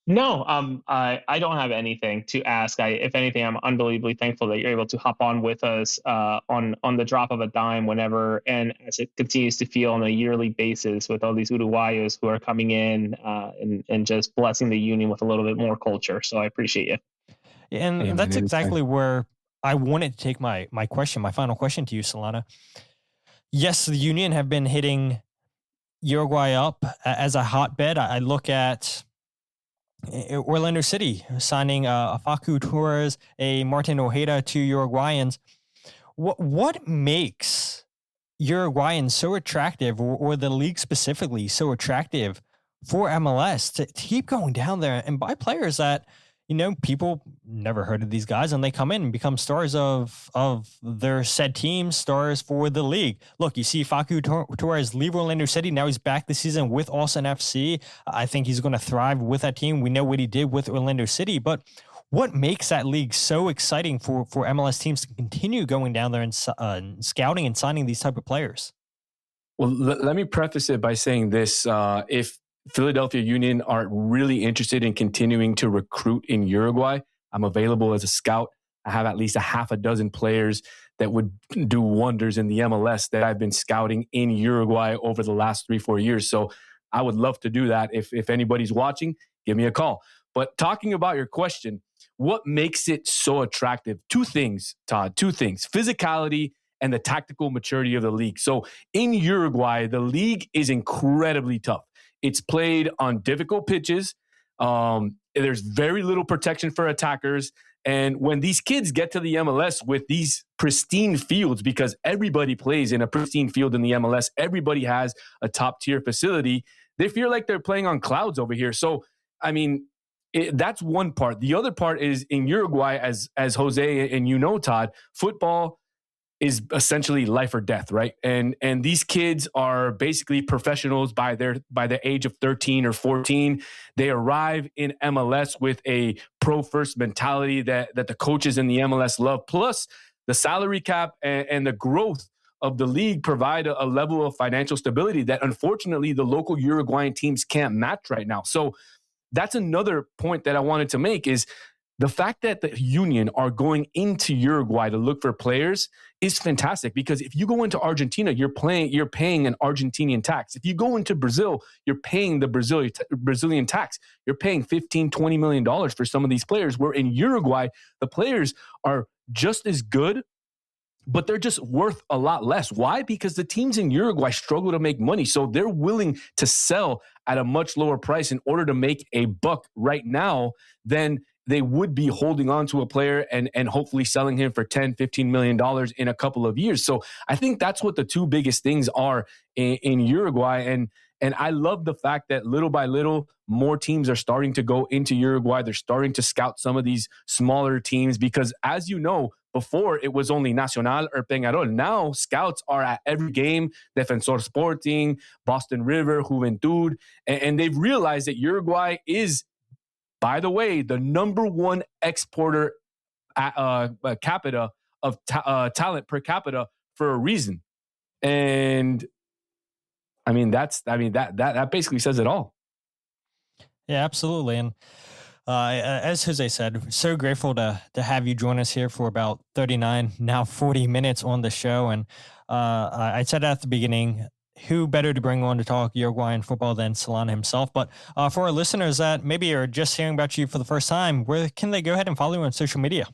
No, I don't have anything to ask. If anything, I'm unbelievably thankful that you're able to hop on with us on the drop of a dime whenever, and as it continues to feel on a yearly basis with all these Uruguayos who are coming in and just blessing the Union with a little bit more culture. So I appreciate you. And that's exactly where I wanted to take my final question to you, Solana. Yes, the Union have been hitting Uruguay up as a hotbed. I look at Orlando City signing a Facu Torres, a Martin Ojeda, 2 Uruguayans. What makes Uruguayans so attractive, or the league specifically so attractive for MLS to keep going down there and buy players that, you know, people never heard of these guys, and they come in and become stars of their said team, stars for the league. Look, you see Facu Torres leave Orlando City. Now he's back this season with Austin FC. I think he's going to thrive with that team. We know what he did with Orlando City, but what makes that league so exciting for MLS teams to continue going down there and scouting and signing these type of players? Well, let me preface it by saying this. If Philadelphia Union are really interested in continuing to recruit in Uruguay, I'm available as a scout. I have at least a half a dozen players that would do wonders in the MLS that I've been scouting in Uruguay over the last 3-4 years. So I would love to do that. If anybody's watching, give me a call. But talking about your question, what makes it so attractive? 2 things, Todd, 2 things. Physicality and the tactical maturity of the league. So in Uruguay, the league is incredibly tough. It's played on difficult pitches. There's very little protection for attackers. And when these kids get to the MLS with these pristine fields, because everybody plays in a pristine field in the MLS, everybody has a top-tier facility, they feel like they're playing on clouds over here. So, I mean, that's one part. The other part is in Uruguay, as Jose and you know, Todd, football is essentially life or death, right? And these kids are basically professionals by the age of 13 or 14. They arrive in MLS with a pro-first mentality that the coaches in the MLS love. Plus, the salary cap and the growth of the league provide a level of financial stability that unfortunately the local Uruguayan teams can't match right now. So that's another point that I wanted to make is the fact that the Union are going into Uruguay to look for players is fantastic, because if you go into Argentina, you're paying an Argentinian tax. If you go into Brazil, you're paying the Brazilian tax. You're paying $15-20 million for some of these players, where in Uruguay, the players are just as good, but they're just worth a lot less. Why? Because the teams in Uruguay struggle to make money. So they're willing to sell at a much lower price in order to make a buck right now than they would be holding on to a player and hopefully selling him for $10-15 million in a couple of years. So I think that's what the 2 biggest things are in Uruguay. And I love the fact that little by little, more teams are starting to go into Uruguay. They're starting to scout some of these smaller teams because, as you know, Before, it was only Nacional or Peñarol. Now, scouts are at every game, Defensor Sporting, Boston River, Juventud, and they've realized that Uruguay is, by the way, the number one exporter capita of talent per capita for a reason. And that basically says it all. Yeah, absolutely. And as Jose said, so grateful to have you join us here for about 39, now 40 minutes on the show. And I said at the beginning, who better to bring on to talk Uruguayan football than Solana himself? But for our listeners that maybe are just hearing about you for the first time, where can they go ahead and follow you on social media?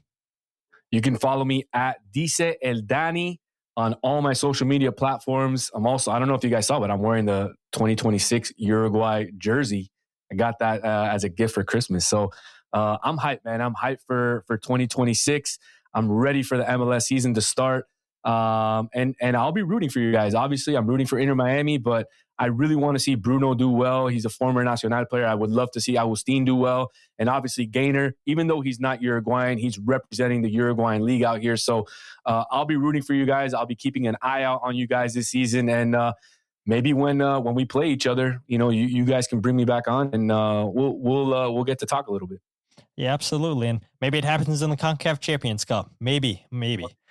You can follow me at Dice El Dani on all my social media platforms. I'm also, I don't know if you guys saw, but I'm wearing the 2026 Uruguay jersey. I got that as a gift for Christmas. So I'm hyped, man. I'm hyped for 2026. I'm ready for the MLS season to start. And I'll be rooting for you guys. Obviously, I'm rooting for Inter Miami, but I really want to see Bruno do well. He's a former Nacional player. I would love to see Agustín do well. And obviously, Geiner, even though he's not Uruguayan, he's representing the Uruguayan league out here. So I'll be rooting for you guys. I'll be keeping an eye out on you guys this season. And maybe when we play each other, you guys can bring me back on, and we'll get to talk a little bit. Yeah, absolutely. And maybe it happens in the CONCACAF Champions Cup. Maybe.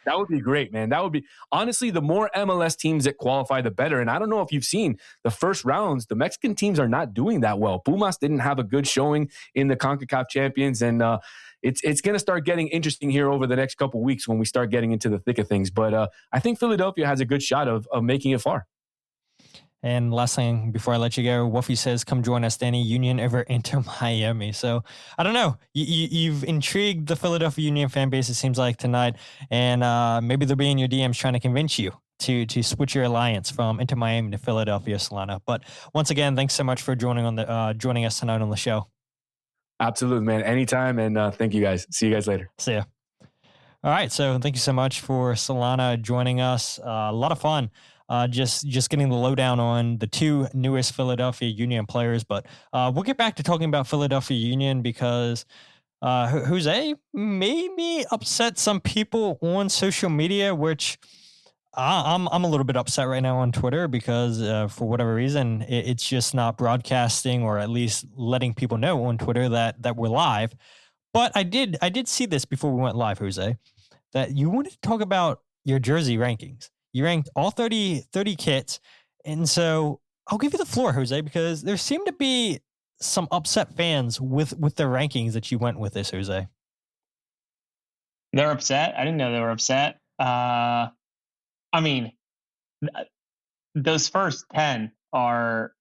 That would be great, man. That would be, honestly, the more MLS teams that qualify, the better. And I don't know if you've seen the first rounds, the Mexican teams are not doing that well. Pumas didn't have a good showing in the CONCACAF Champions. And it's going to start getting interesting here over the next couple of weeks when we start getting into the thick of things. But I think Philadelphia has a good shot of making it far. And last thing before I let you go, Wolfie says, come join us, Danny. Union over Inter Miami. So I don't know. You've intrigued the Philadelphia Union fan base, it seems like, tonight. And maybe they'll be in your DMs trying to convince you to switch your alliance from Inter Miami to Philadelphia, Solana. But once again, thanks so much for joining us tonight on the show. Absolutely, man. Anytime. And thank you guys. See you guys later. See ya. All right. So thank you so much for Solana joining us. A lot of fun. Just getting the lowdown on the two newest Philadelphia Union players. But we'll get back to talking about Philadelphia Union because Jose maybe upset some people on social media, which I'm a little bit upset right now on Twitter because for whatever reason, it's just not broadcasting or at least letting people know on Twitter that we're live. But I did see this before we went live, Jose, that you wanted to talk about your jersey rankings. You ranked all 30 kits. And so I'll give you the floor, Jose, because there seem to be some upset fans with the rankings that you went with this, Jose. They're upset. I didn't know they were upset. I mean, those first 10 are,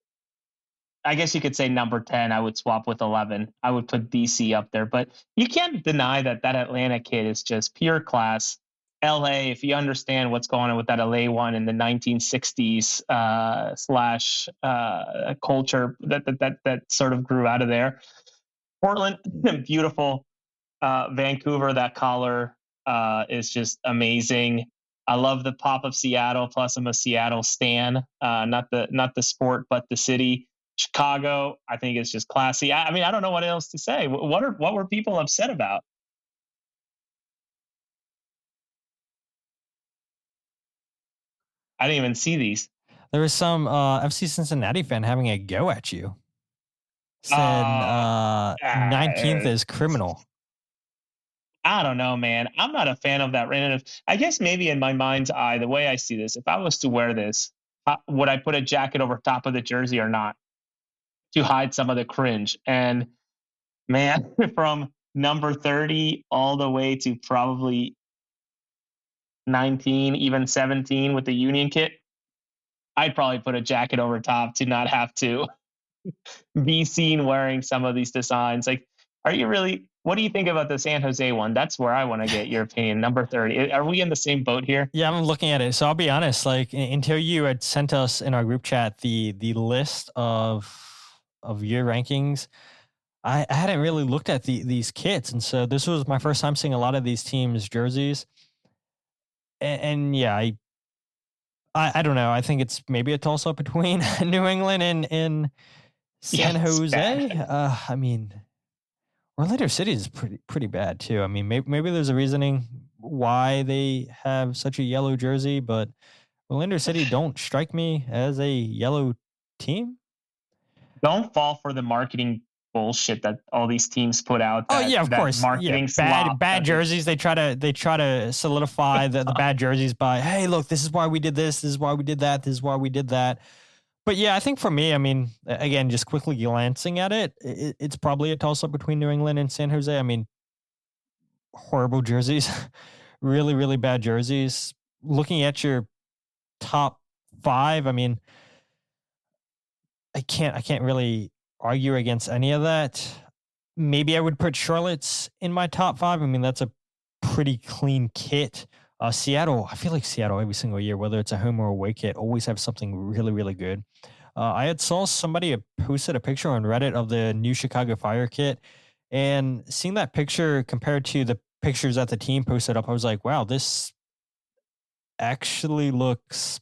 I guess you could say number 10, I would swap with 11. I would put DC up there, but you can't deny that Atlanta kid is just pure class. LA, if you understand what's going on with that LA one in the 1960s slash culture that sort of grew out of there. Portland, beautiful. Vancouver, that collar is just amazing. I love the pop of Seattle. Plus, I'm a Seattle stan, not the sport, but the city. Chicago, I think it's just classy. I mean, I don't know what else to say. What were people upset about? I didn't even see these. There was some FC Cincinnati fan having a go at you. Said 19th is criminal. I don't know, man. I'm not a fan of that. I guess maybe in my mind's eye, the way I see this, if I was to wear this, would I put a jacket over top of the jersey or not to hide some of the cringe? And man, from number 30 all the way to probably 19, even 17 with the Union kit, I'd probably put a jacket over top to not have to be seen wearing some of these designs. Like, are you really, what do you think about the San Jose one? That's where I want to get your opinion. Number 30. Are we in the same boat here? Yeah, I'm looking at it. So I'll be honest, like until you had sent us in our group chat the list of your rankings, I hadn't really looked at these kits. And so this was my first time seeing a lot of these teams' jerseys. And yeah, I don't know. I think it's maybe a toss-up between New England and San Jose. I mean, Orlando City is pretty bad too. I mean, maybe there's a reasoning why they have such a yellow jersey, but Orlando City don't strike me as a yellow team. Don't fall for the marketing bullshit that all these teams put out. Oh yeah, of course. Marketing bad jerseys. They try to solidify the bad jerseys by, hey, look, this is why we did this. This is why we did that. This is why we did that. But yeah, I think for me, I mean, again, just quickly glancing at it, it's probably a toss up between New England and San Jose. I mean, horrible jerseys, really, really bad jerseys. Looking at your top 5, I mean, I can't really argue against any of that. Maybe I would put Charlotte's in my top 5. I mean, that's a pretty clean kit. Seattle, I feel like Seattle every single year, whether it's a home or away kit, always have something really, really good. I had saw somebody posted a picture on Reddit of the new Chicago Fire kit, and seeing that picture compared to the pictures that the team posted up, I was like, wow, this actually looks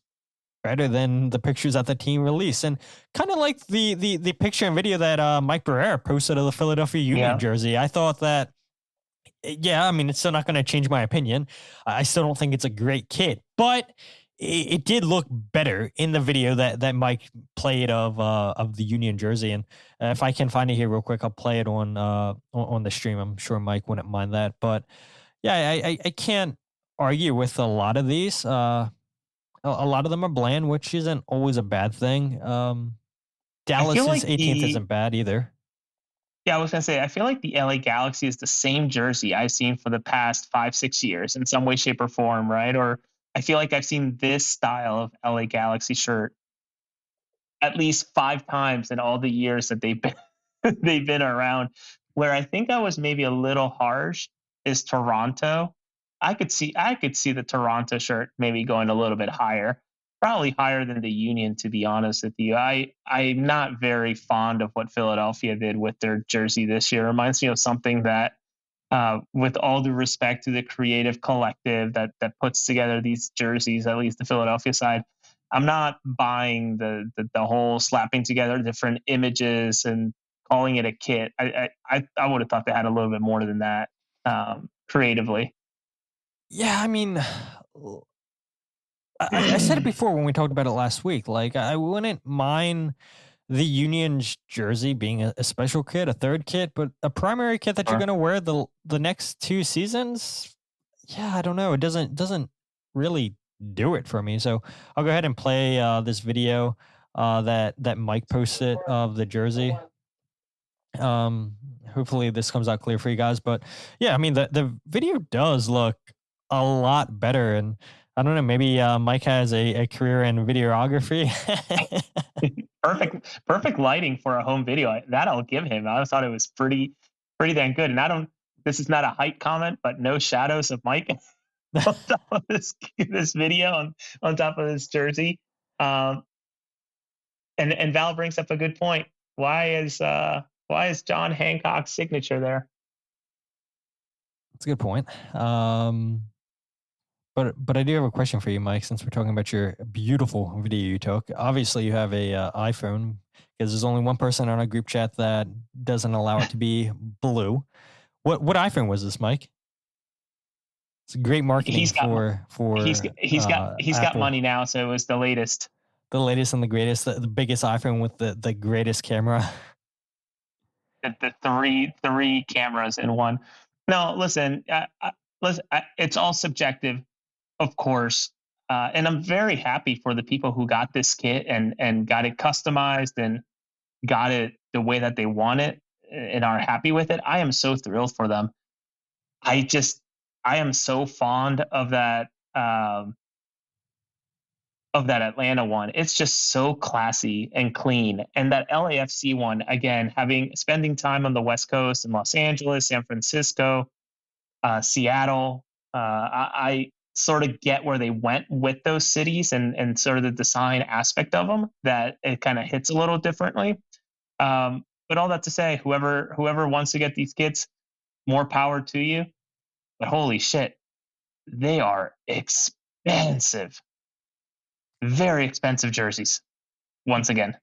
better than the pictures that the team released. And kind of like the picture and video that Mike Barrera posted of the Philadelphia Union jersey. I thought that, yeah, I mean, it's still not going to change my opinion. I still don't think it's a great kit, but it did look better in the video that Mike played of the Union jersey. And if I can find it here real quick, I'll play it on the stream. I'm sure Mike wouldn't mind that. But yeah, I can't argue with a lot of these. A lot of them are bland, which isn't always a bad thing. Dallas's like 18th isn't bad either. Yeah, I was going to say, I feel like the LA Galaxy is the same jersey I've seen for the past 5-6 years in some way, shape, or form, right? Or I feel like I've seen this style of LA Galaxy shirt at least 5 times in all the years that they've been around. Where I think I was maybe a little harsh is Toronto. I could see the Toronto shirt maybe going a little bit higher. Probably higher than the Union, to be honest with you. I'm not very fond of what Philadelphia did with their jersey this year. It reminds me of something that, with all due respect to the creative collective that puts together these jerseys, at least the Philadelphia side, I'm not buying the whole slapping together different images and calling it a kit. I would have thought they had a little bit more than that creatively. Yeah, I mean, I said it before when we talked about it last week. Like, I wouldn't mind the Union's jersey being a special kit, a third kit, but a primary kit that you're going to wear the next 2 seasons. Yeah, I don't know. It doesn't really do it for me. So I'll go ahead and play this video that Mike posted of the jersey. Hopefully this comes out clear for you guys. But yeah, I mean, the video does look a lot better, and I don't know, maybe Mike has a career in videography. Perfect lighting for a home video. That I'll give him. I thought it was pretty damn good. And this is not a hype comment, but no shadows of Mike on top of this video on top of this jersey. And Val brings up a good point. Why is John Hancock's signature there? That's a good point. But I do have a question for you, Mike, since we're talking about your beautiful video you took. Obviously, you have a iPhone, because there's only one person on our group chat that doesn't allow it to be blue. What iPhone was this, Mike? It's great marketing he's got money now, so it was the latest. The latest and the greatest, the biggest iPhone with the greatest camera. The three cameras in one. No, listen, it's all subjective, of course. And I'm very happy for the people who got this kit and got it customized and got it the way that they want it and are happy with it. I am so thrilled for them. I am so fond of that Atlanta one. It's just so classy and clean. And that LAFC one, again, spending time on the West Coast in Los Angeles, San Francisco, Seattle, I sort of get where they went with those cities and sort of the design aspect of them, that it kind of hits a little differently. But all that to say, whoever wants to get these kits, more power to you. But holy shit, they are expensive. Very expensive jerseys, once again.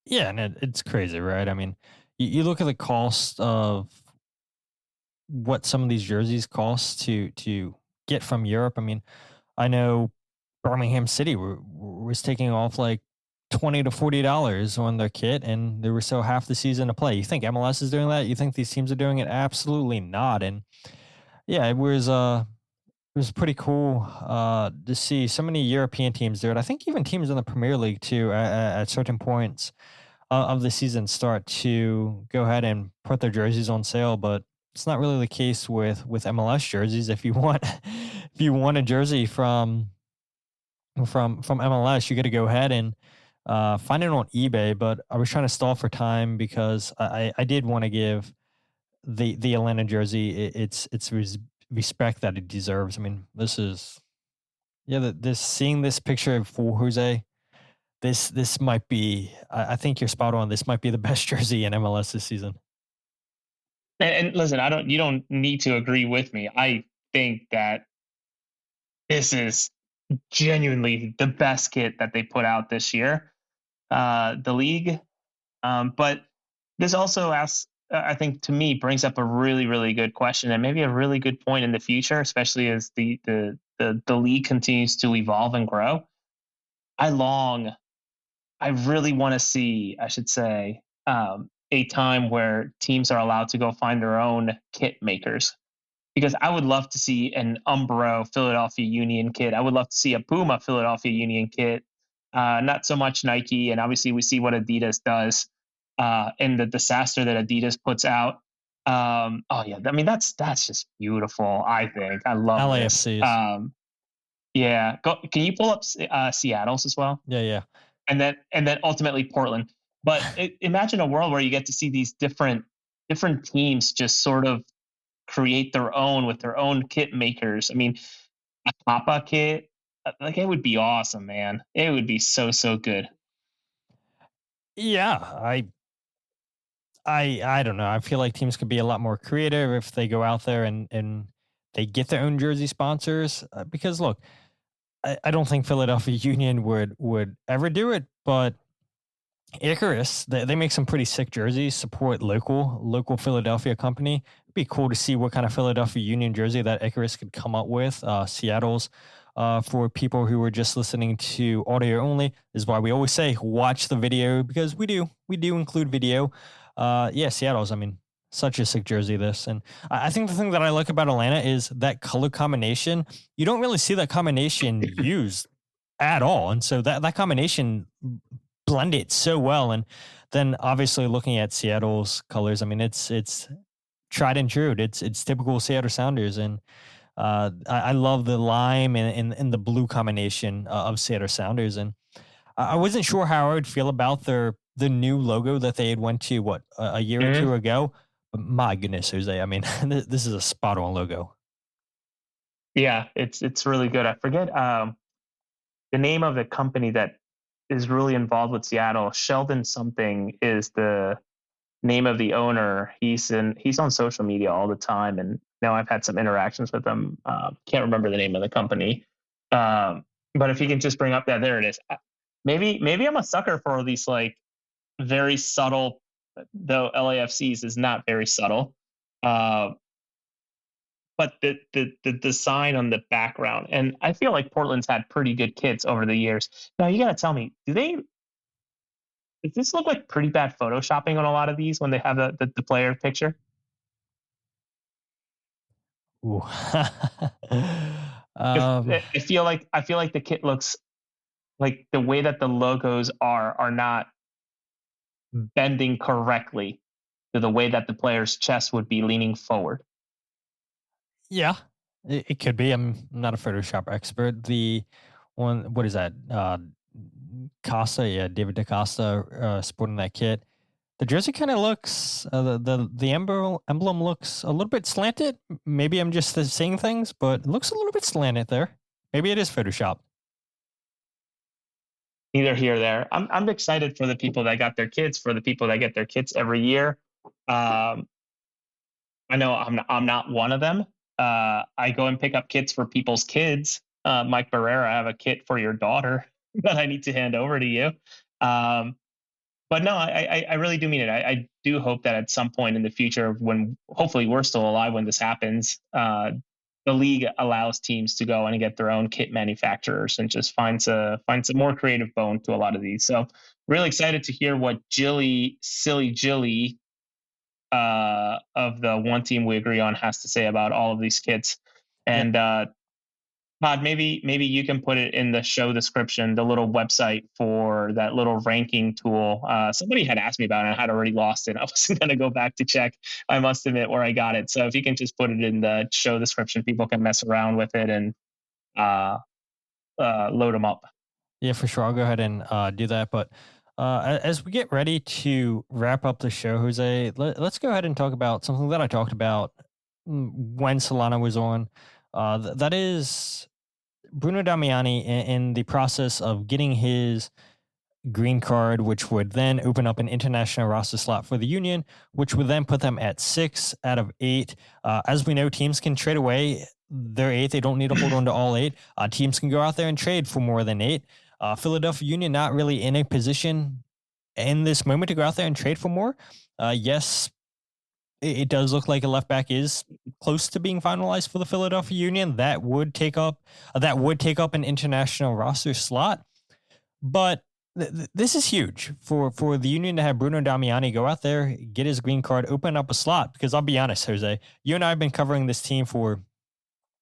Yeah, and it's crazy, right? I mean, you look at the cost of what some of these jerseys cost to get from Europe. I mean, I know Birmingham City was taking off like $20 to $40 on their kit, and they were so half the season to play. You think MLS is doing that? You think these teams are doing it? Absolutely not. And yeah, it was pretty cool to see so many European teams do it. I think even teams in the Premier League too, at certain points of the season, start to go ahead and put their jerseys on sale. But it's not really the case with MLS jerseys. If you want if you want a jersey from MLS, you got to go ahead and find it on eBay. But I was trying to stall for time because I did want to give the Atlanta jersey its respect that it deserves. I mean, this is this seeing this picture of Full Jose. This might be. I think you're spot on. This might be the best jersey in MLS this season. And listen, you don't need to agree with me. I think that this is genuinely the best kit that they put out this year, the league. But this also asks, I think, to me, brings up a really, really good question, and maybe a really good point in the future, especially as the league continues to evolve and grow. I really want to see, I should say, a time where teams are allowed to go find their own kit makers. Because I would love to see an Umbro Philadelphia Union kit. I would love to see a Puma Philadelphia Union kit. Not so much Nike, and obviously we see what Adidas does and the disaster that Adidas puts out. Oh yeah, I mean that's just beautiful. I think I love LAFCs. this. Yeah, can you pull up Seattle's as well? Yeah. And then ultimately Portland. But imagine a world where you get to see these different teams just sort of create their own with their own kit makers. I mean, a Papa kit, like it would be awesome, man. It would be so good. Yeah, I don't know. I feel like teams could be a lot more creative if they go out there and they get their own jersey sponsors. Because look, I don't think Philadelphia Union would ever do it, but Icarus, they make some pretty sick jerseys. Support local Philadelphia company. It'd be cool to see what kind of Philadelphia Union jersey that Icarus could come up with. Seattle's, for people who are just listening to audio only, this is why we always say watch the video, because we do include video. Seattle's, I mean, such a sick jersey, this. And I think the thing that I like about Atlanta is that color combination. You don't really see that combination used at all. And so that combination blended so well. And then obviously looking at Seattle's colors, I mean, it's tried and true. It's typical Seattle Sounders. And I love the lime and the blue combination of Seattle Sounders. And I wasn't sure how I would feel about the new logo that they had went to a year or two ago. But my goodness, Jose, I mean, this is a spot on logo. Yeah, it's really good. I forget the name of the company that is really involved with Seattle. Sheldon something is the name of the owner. He's on social media all the time, and now I've had some interactions with him. Can't remember the name of the company, but if you can just bring up there it is. Maybe I'm a sucker for these like very subtle, though LAFC's is not very subtle. But the design on the background, and I feel like Portland's had pretty good kits over the years. Now you gotta tell me, does this look like pretty bad photoshopping on a lot of these when they have the player picture? Ooh. I feel like the kit looks like the way that the logos are not bending correctly to the way that the player's chest would be leaning forward. Yeah, it could be. I'm not a Photoshop expert. The one, what is that? Costa, yeah, David DaCosta sporting that kit. The jersey kind of looks, the emblem looks a little bit slanted. Maybe I'm just seeing things, but it looks a little bit slanted there. Maybe it is Photoshop. Neither here or there. I'm excited for the people that got their kits, for the people that get their kits every year. I know I'm not one of them. I go and pick up kits for people's kids. Mike Barrera, I have a kit for your daughter that I need to hand over to you. But no, I really do mean it. I do hope that at some point in the future, when hopefully we're still alive when this happens, the league allows teams to go and get their own kit manufacturers and just finds a more creative bone to a lot of these. So really excited to hear what Silly Jilly of the one team we agree on has to say about all of these kits. And Todd, maybe you can put it in the show description, the little website for that little ranking tool. Somebody had asked me about it. I had already lost it. I wasn't going to go back to check, I must admit, where I got it. So if you can just put it in the show description, people can mess around with it and load them up. Yeah, for sure. I'll go ahead and do that. But as we get ready to wrap up the show, Jose, let's go ahead and talk about something that I talked about when Solana was on. That is Bruno Damiani in the process of getting his green card, which would then open up an international roster slot for the Union, which would then put them at 6 out of 8. As we know, teams can trade away their 8. They don't need to hold on to all 8. Teams can go out there and trade for more than 8. Philadelphia Union not really in a position in this moment to go out there and trade for more. Yes, it does look like a left back is close to being finalized for the Philadelphia Union. That would take up an international roster slot. But this is huge for the Union to have Bruno Damiani go out there, get his green card, open up a slot. Because I'll be honest, Jose, you and I have been covering this team for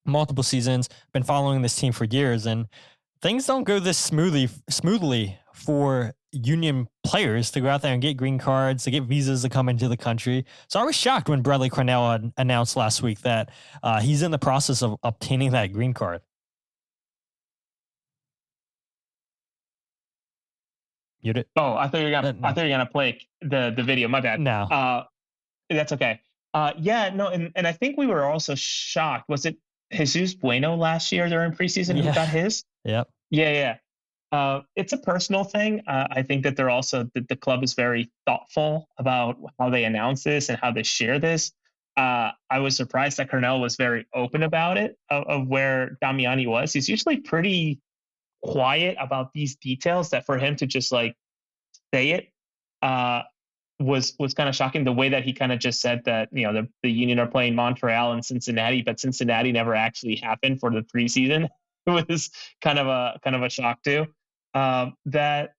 multiple seasons, been following this team for years, and things don't go this smoothly for Union players to go out there and get green cards, to get visas to come into the country. So I was shocked when Bradley Carnell announced last week that he's in the process of obtaining that green card. You did? Oh, I thought you were gonna play the video. My bad. No. That's okay. And I think we were also shocked. Was it Jesus Bueno last year during preseason who got his? Yep. Yeah. It's a personal thing. I think that the club is very thoughtful about how they announce this and how they share this. I was surprised that Carnell was very open about it, of where Damiani was. He's usually pretty quiet about these details. That for him to just like say it was kind of shocking. The way that he kind of just said that, the Union are playing Montreal and Cincinnati, but Cincinnati never actually happened for the preseason. It was kind of a shock too. That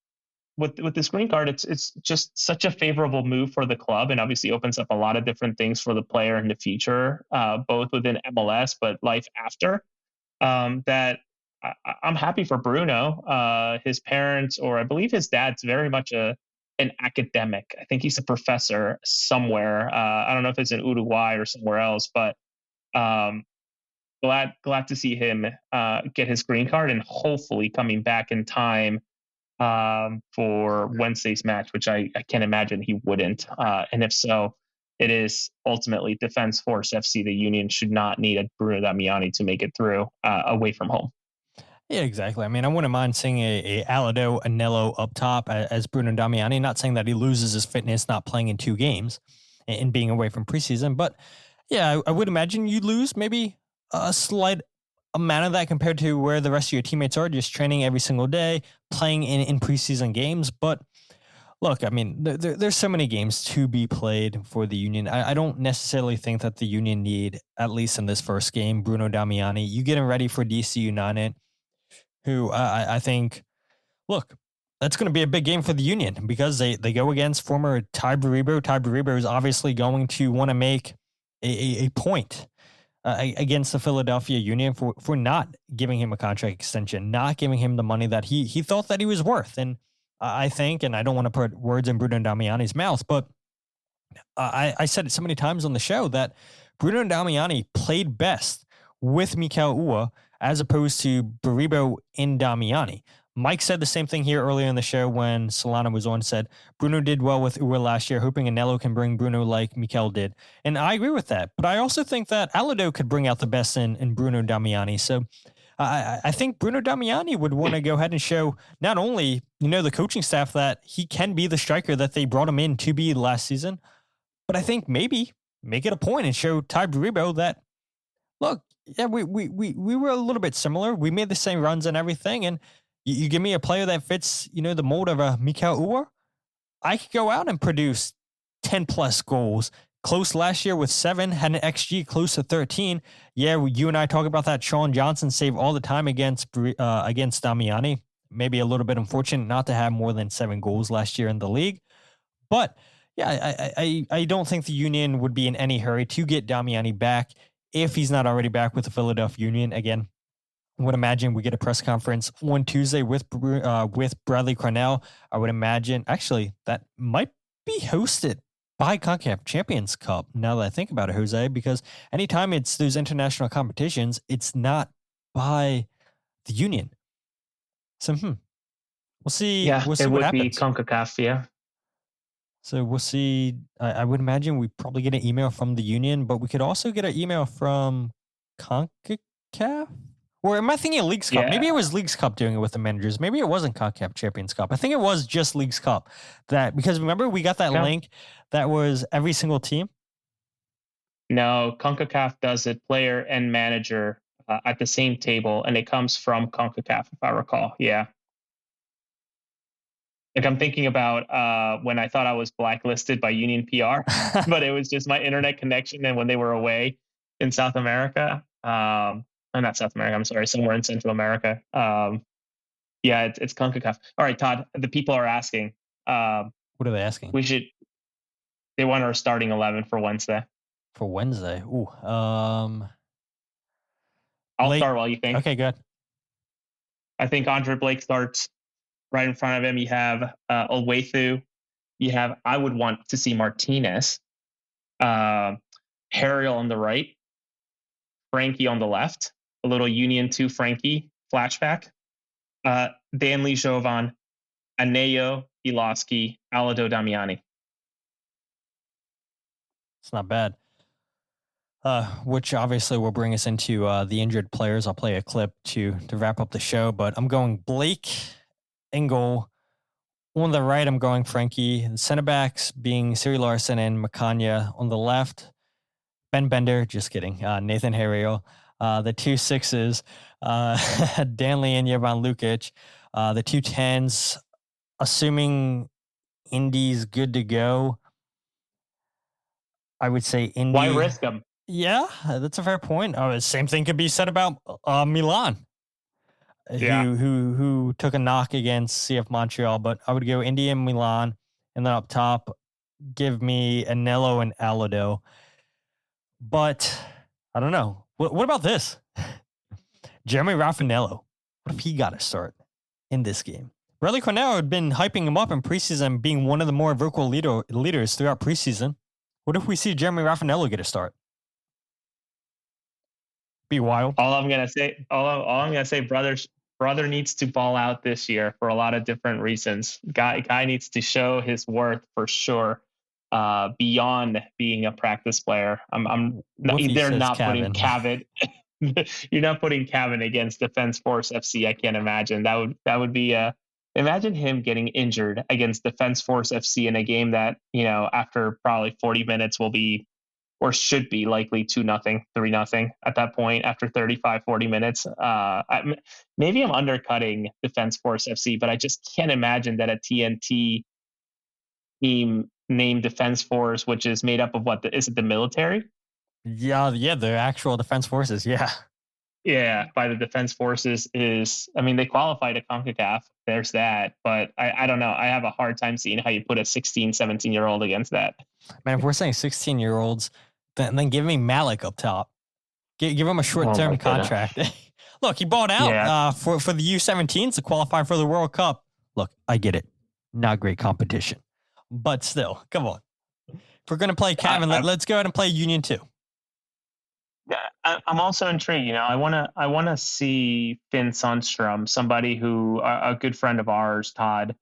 with this green card, it's just such a favorable move for the club, and obviously opens up a lot of different things for the player in the future, both within MLS but life after. That I'm happy for Bruno. His parents, or I believe his dad's, very much an academic. I think he's a professor somewhere. I don't know if it's in Uruguay or somewhere else, but glad to see him get his green card, and hopefully coming back in time for Wednesday's match, which I can't imagine he wouldn't. And if so, it is ultimately Defense Force FC. The Union should not need a Bruno Damiani to make it through away from home. Yeah, exactly. I mean, I wouldn't mind seeing a Alado Anello up top as Bruno Damiani. Not saying that he loses his fitness not playing in 2 games and being away from preseason, but yeah, I would imagine you lose maybe a slight amount of that compared to where the rest of your teammates are, just training every single day, playing in preseason games. But look, I mean, there's so many games to be played for the Union. I don't necessarily think that the Union need, at least in this first game, Bruno Damiani. You get him ready for DC United, who I think, look, that's going to be a big game for the Union because they go against former Ty Baribo. Ty Baribo is obviously going to want to make a point against the Philadelphia Union for not giving him a contract extension, not giving him the money that he thought that he was worth. And I think, and I don't want to put words in Bruno Damiani's mouth, but I said it so many times on the show that Bruno Damiani played best with Mikel Ua as opposed to Baribo in Damiani. Mike said the same thing here earlier in the show when Solana was on, said Bruno did well with Ua last year, hoping Anello can bring Bruno like Mikel did. And I agree with that. But I also think that Alado could bring out the best in Bruno Damiani. So I think Bruno Damiani would want to go ahead and show not only, the coaching staff that he can be the striker that they brought him in to be last season, but I think maybe make it a point and show Ty Baribo that, look, yeah, we were a little bit similar. We made the same runs and everything. And you give me a player that fits, the mold of a Mikel Ua, I could go out and produce 10 plus goals, close last year with 7, had an XG close to 13. Yeah, you and I talk about that Sean Johnson save all the time against Damiani. Maybe a little bit unfortunate not to have more than 7 goals last year in the league. But yeah, I don't think the Union would be in any hurry to get Damiani back if he's not already back with the Philadelphia Union. Again, I would imagine we get a press conference on Tuesday with Bradley Carnell. I would imagine, actually, that might be hosted by CONCACAF Champions Cup, now that I think about it, Jose, because anytime it's those international competitions, it's not by the Union. So, we'll see. Yeah, we'll see it what would happens. be CONCACAF, yeah. So we'll see. I would imagine we probably get an email from the Union, but we could also get an email from CONCACAF. Or am I thinking of Leagues Cup? Yeah. Maybe it was Leagues Cup doing it with the managers. Maybe it wasn't CONCACAF Champions Cup. I think it was just Leagues Cup. Because remember, we got that link that was every single team. No, CONCACAF does it player and manager at the same table, and it comes from CONCACAF, if I recall. Yeah. Like I'm thinking about when I thought I was blacklisted by Union PR, but it was just my internet connection. And when they were away in South America, not South America, I'm sorry, somewhere in Central America. Yeah, it's CONCACAF. All right, Todd, the people are asking. What are they asking? They want our starting 11 for Wednesday. For Wednesday? Ooh. I'll start while you think. Okay, good. I think Andre Blake starts. Right in front of him, you have Olwethu. I would want to see Martinez. Harriel on the right. Frankie on the left. A little Union 2 Frankie flashback. Danley Jovan, Anello, Iloski, Alado Damiani. It's not bad. Which obviously will bring us into the injured players. I'll play a clip to wrap up the show, but I'm going Blake in goal. On the right, I'm going Frankie. The center backs being Siri Larson and Macania. On the left, Ben Bender. Just kidding. Nathan Harriel. The 2 6s, Danley and Jovan Lukic. The 2 10s, assuming Indy's good to go, I would say Indy. Why risk them? Yeah, that's a fair point. Same thing could be said about Milan. Yeah. Who took a knock against CF Montreal, but I would go Indy and Milan, and then up top, give me Anello and Alado. But I don't know. What about this? Jeremy Raffanello. What if he got a start in this game? Bradley Carnell had been hyping him up in preseason, being one of the more vocal leaders throughout preseason. What if we see Jeremy Raffanello get a start? Be wild. All I'm gonna say, brother needs to ball out this year for a lot of different reasons. Guy needs to show his worth for sure. Beyond being a practice player, they're not putting Cavan. You're not putting Cavan against Defense Force FC. I can't imagine that would be imagine him getting injured against Defense Force FC in a game that, after probably 40 minutes will be, or should be, likely 2-0, 3-0 at that point after 35, 40 minutes. Maybe I'm undercutting Defense Force FC, but I just can't imagine that a TNT team named Defense Force, which is made up of is it the military? Yeah, the actual Defense Forces, yeah. Yeah, by the Defense Forces they qualify to CONCACAF. There's that, but I don't know. I have a hard time seeing how you put a 16, 17-year-old against that. Man, if we're saying 16-year-olds, then give me Malik up top. Give him a short-term contract. Look, he bought out for the U17s to qualify for the World Cup. Look, I get it. Not great competition. But still, come on. If we're going to play Cavan, let's go ahead and play Union 2. I'm also intrigued. I want to see Finn Sundstrom, somebody who a good friend of ours, Todd,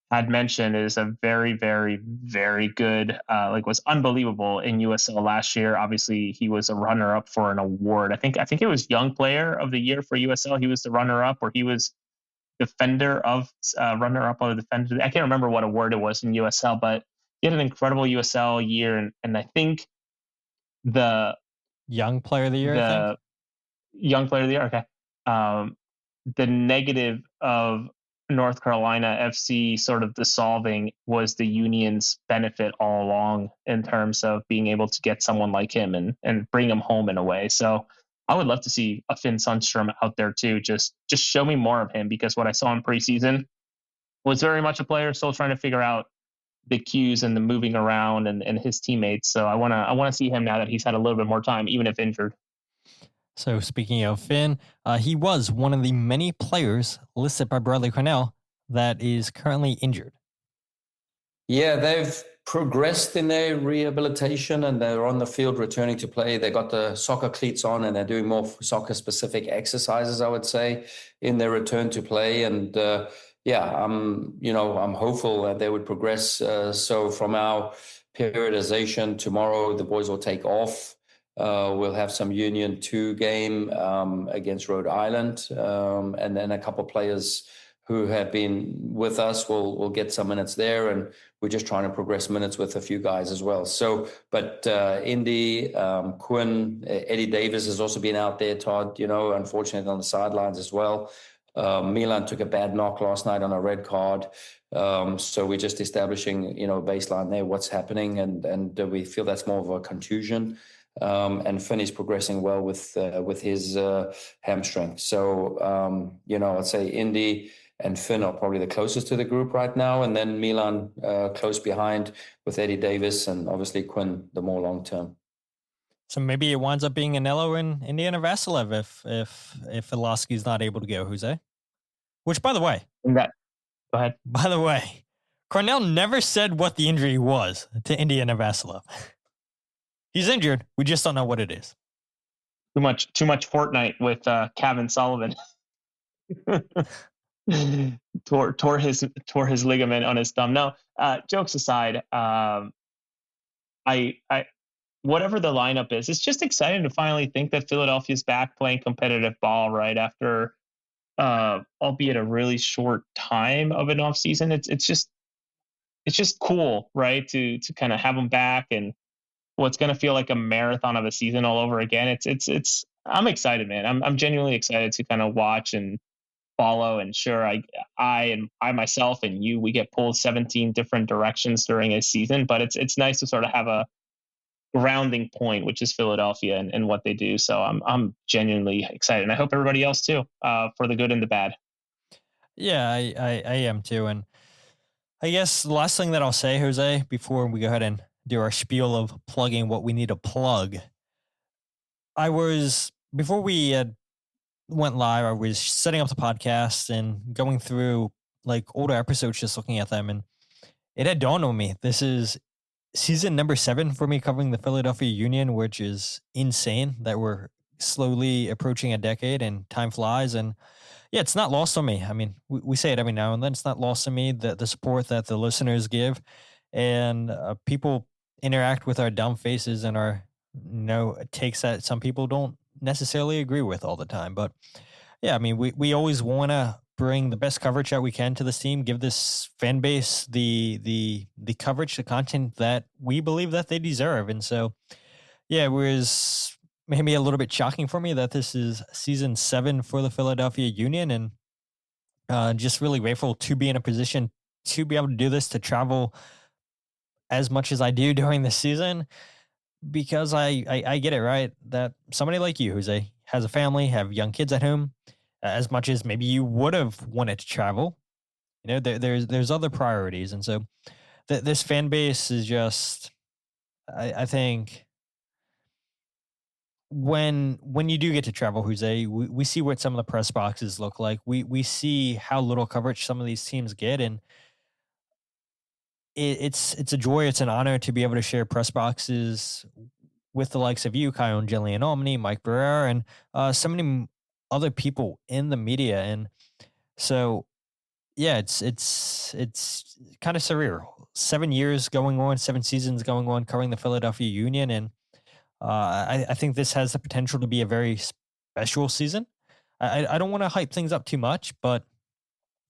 had mentioned is a very, very, very good, was unbelievable in USL last year. Obviously, he was a runner-up for an award. I think it was Young Player of the Year for USL. He was the runner-up, or he was defender of runner-up of the defender. I can't remember what award it was in USL, but he had an incredible USL year, and I think the Young Player of the Year. Young Player of the Year. Okay. The negative of North Carolina FC sort of dissolving was the Union's benefit all along in terms of being able to get someone like him and bring him home in a way. So I would love to see a Finn Sundstrom out there too. Just show me more of him, because what I saw in preseason was very much a player still trying to figure out the cues and the moving around and his teammates. So I want to see him now that he's had a little bit more time, even if injured. So speaking of Finn, he was one of the many players listed by Bradley Carnell that is currently injured. Yeah, they've progressed in their rehabilitation and they're on the field returning to play. They got the soccer cleats on and they're doing more soccer-specific exercises, I would say, in their return to play. And I'm hopeful that they would progress. So from our periodization, tomorrow the boys will take off. We'll have some Union 2 game against Rhode Island, and then a couple of players who have been with us will get some minutes there, and we're just trying to progress minutes with a few guys as well. So, but Indy, Quinn, Eddy Davis has also been out there, Todd, unfortunately on the sidelines as well. Milan took a bad knock last night on a red card. So we're just establishing, baseline there, what's happening, and we feel that's more of a contusion. And Finn is progressing well with his hamstring. So, I'd say Indy and Finn are probably the closest to the group right now. And then Milan close behind with Eddy Davis, and obviously Quinn, the more long-term. So maybe it winds up being Anello and Indiana Vassilev if Iloski's not able to go, Jose. Which, by the way... Go ahead. By the way, Carnell never said what the injury was to Indiana Vassilev. He's injured. We just don't know what it is. Too much Fortnite with Kevin Sullivan. tore his ligament on his thumb. No, jokes aside, I whatever the lineup is, it's just exciting to finally think that Philadelphia's back playing competitive ball right after, albeit a really short time of an off season. It's just cool, right? To kind of have them back and what's going to feel like a marathon of a season all over again. It's I'm excited, man. I'm genuinely excited to kind of watch and follow. And sure, I myself and you, we get pulled 17 different directions during a season, but it's nice to sort of have a grounding point, which is Philadelphia and what they do. So I'm genuinely excited, and I hope everybody else too, for the good and the bad. Yeah, I am too. And I guess the last thing that I'll say, Jose, before we go ahead and do our spiel of plugging what we need to plug, before we went live, I was setting up the podcast and going through like older episodes, just looking at them, and it had dawned on me, this is season number 7 for me covering the Philadelphia Union, which is insane that we're slowly approaching a decade and time flies. And yeah, it's not lost on me. I mean, we say it every now and then. It's not lost on me that the support that the listeners give and people interact with our dumb faces and our takes that some people don't necessarily agree with all the time. But yeah, I mean, we always want to bring the best coverage that we can to this team, give this fan base the coverage, the content that we believe that they deserve. And so, yeah, it was maybe a little bit shocking for me that this is season 7 for the Philadelphia Union, and just really grateful to be in a position to be able to do this, to travel as much as I do during the season, because I get it, right? That somebody like you, Jose, has a family, have young kids at home, as much as maybe you would have wanted to travel. There's other priorities. And so this fan base is just, I think when you do get to travel, Jose, we see what some of the press boxes look like. We see how little coverage some of these teams get, and it's a joy, it's an honor to be able to share press boxes with the likes of you, Kyle and Jillian Omni, Mike Barrera, and so many other people in the media. And so, yeah, it's kind of surreal. 7 years going on, 7 seasons going on, covering the Philadelphia Union. And I think this has the potential to be a very special season. I don't want to hype things up too much, but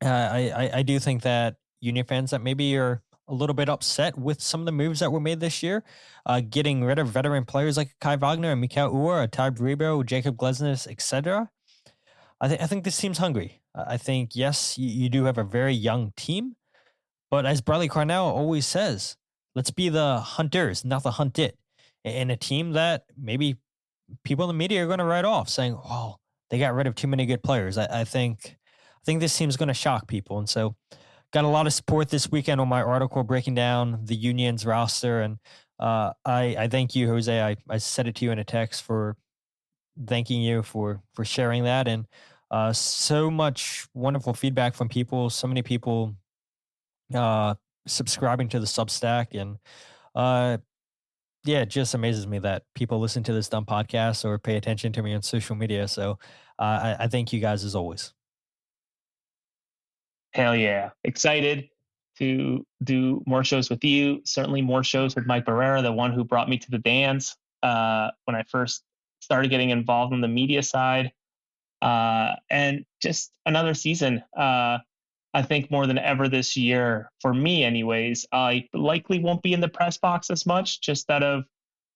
I do think that Union fans that maybe are a little bit upset with some of the moves that were made this year, getting rid of veteran players like Kai Wagner and Mikael Uhre, Ty Bribo, Jacob Glesnes, etc. I think this team's hungry. I think, yes, you do have a very young team, but as Bradley Carnell always says, let's be the hunters, not the hunted. In a team that maybe people in the media are going to write off, saying, "Well, they got rid of too many good players." I think this team's going to shock people, and so got a lot of support this weekend on my article breaking down the Union's roster, and I thank you, Jose. I said it to you in a text for thanking you for sharing that, and so much wonderful feedback from people. So many people uh, subscribing to the Substack, and uh, yeah, it just amazes me that people listen to this dumb podcast or pay attention to me on social media. So I thank you guys as always. Hell yeah. Excited to do more shows with you. Certainly more shows with Mike Barrera, the one who brought me to the dance when I first started getting involved on the media side. And just another season. I think more than ever this year, for me anyways, I likely won't be in the press box as much, just out of,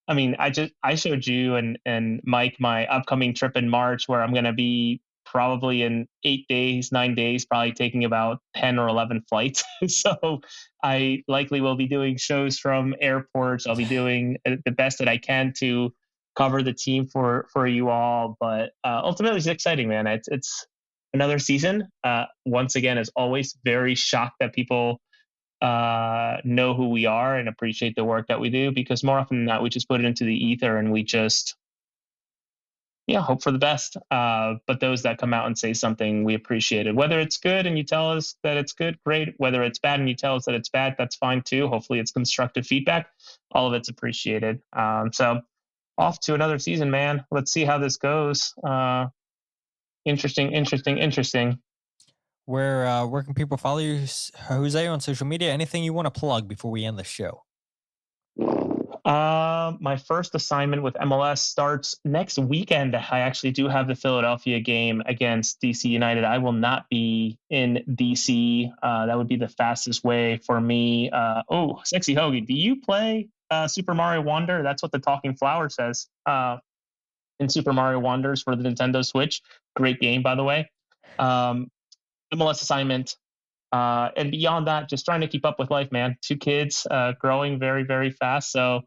I mean, I showed you and Mike my upcoming trip in March, where I'm going to be probably in 9 days, probably taking about 10 or 11 flights. So I likely will be doing shows from airports. I'll be doing the best that I can to cover the team for you all. But ultimately, it's exciting, man. It's another season. Once again, as always, very shocked that people know who we are and appreciate the work that we do, because more often than not, we just put it into the ether and we just, hope for the best. But those that come out and say something, we appreciate it. Whether it's good and you tell us that it's good, great. Whether it's bad and you tell us that it's bad, that's fine too. Hopefully it's constructive feedback. All of it's appreciated. So off to another season, man. Let's see how this goes. Interesting. Where can people follow you, Jose, on social media? Anything you want to plug before we end the show? My first assignment with MLS starts next weekend. I actually do have the Philadelphia game against DC United. I will not be in DC. That would be the fastest way for me. Sexy Hoagie, do you play Super Mario Wonder? That's what the Talking Flower says. In Super Mario Wonders for the Nintendo Switch. Great game, by the way. MLS assignment. And beyond that, just trying to keep up with life, man. 2 kids, growing very, very fast. So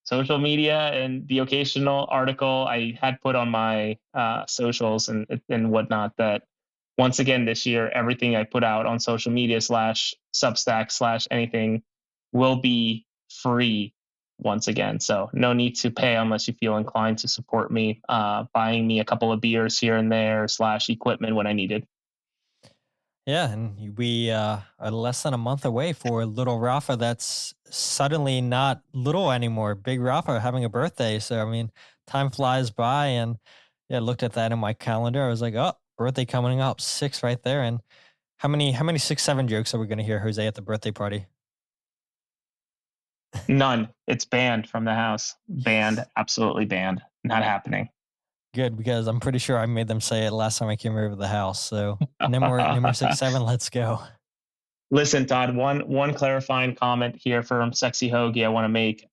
social media and the occasional article I had put on my socials and whatnot, that once again this year, everything I put out on social media / Substack / anything will be free once again. So no need to pay unless you feel inclined to support me, buying me a couple of beers here and there / equipment when I needed. Yeah, and we are less than a month away for little Rafa. That's suddenly not little anymore. Big Rafa having a birthday. So, I mean, time flies by. And yeah, I looked at that in my calendar. I was like, oh, birthday coming up, 6 right there. And how many 6-7 jokes are we going to hear, Jose, at the birthday party? None. It's banned from the house. Banned. Absolutely banned. Not happening. Good, because I'm pretty sure I made them say it last time I came over to the house. So no more 6-7. Let's go. Listen, Todd, one clarifying comment here from Sexy Hoagie I want to make.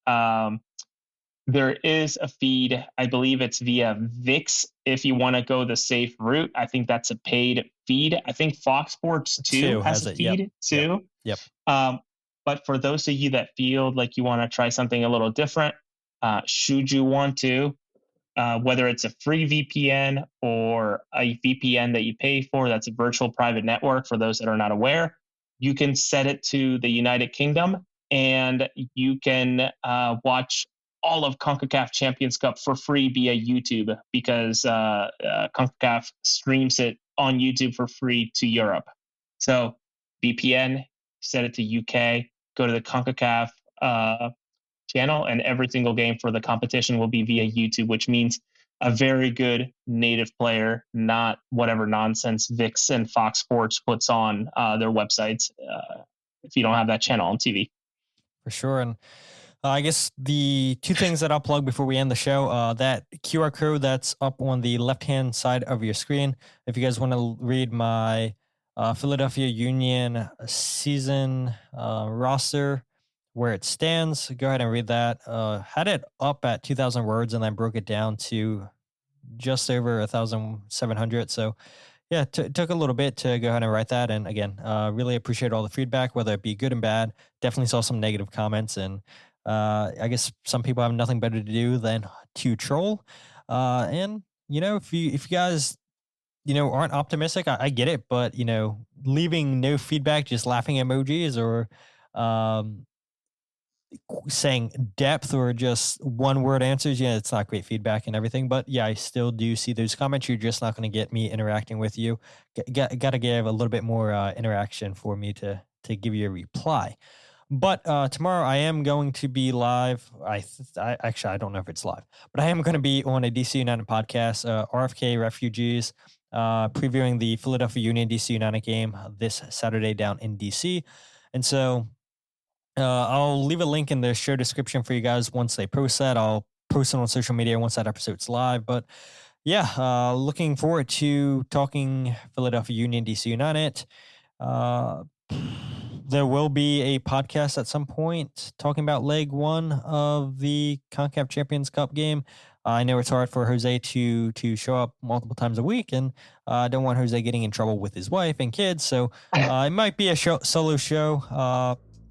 There is a feed. I believe it's via VIX. If you want to go the safe route, I think that's a paid feed. I think Fox Sports 2 has a feed too. Yep. But for those of you that feel like you want to try something a little different, should you want to, whether it's a free VPN or a VPN that you pay for, that's a virtual private network for those that are not aware, you can set it to the United Kingdom and you can watch all of CONCACAF Champions Cup for free via YouTube, because CONCACAF streams it on YouTube for free to Europe. So VPN, set it to UK, go to the CONCACAF channel, and every single game for the competition will be via YouTube, which means a very good native player, not whatever nonsense VIX and Fox Sports puts on their websites if you don't have that channel on TV. For sure. And I guess the 2 things that I'll plug before we end the show, that QR code that's up on the left-hand side of your screen. If you guys want to read my Philadelphia Union season roster, where it stands, go ahead and read that. Had it up at 2,000 words and then broke it down to just over 1,700. So yeah, took a little bit to go ahead and write that. And again, really appreciate all the feedback, whether it be good and bad. Definitely saw some negative comments, and I guess some people have nothing better to do than to troll. And if you guys aren't optimistic, I get it, but leaving no feedback, just laughing emojis, or saying depth or just one word answers, it's not great feedback and everything. But yeah, I still do see those comments. You're just not going to get me interacting with you. Got to give a little bit more interaction for me to give you a reply. But tomorrow I am going to be live. Actually, I don't know if it's live, but I am going to be on a DC United podcast, RFK Refugees, previewing the Philadelphia Union DC United game this Saturday down in DC. And so I'll leave a link in the show description for you guys once they post that. I'll post it on social media once that episode's live. But yeah, looking forward to talking Philadelphia Union, DC United. There will be a podcast at some point talking about leg 1 of the CONCACAF Champions Cup game. I know it's hard for Jose to show up multiple times a week, and I don't want Jose getting in trouble with his wife and kids. So it might be a solo show.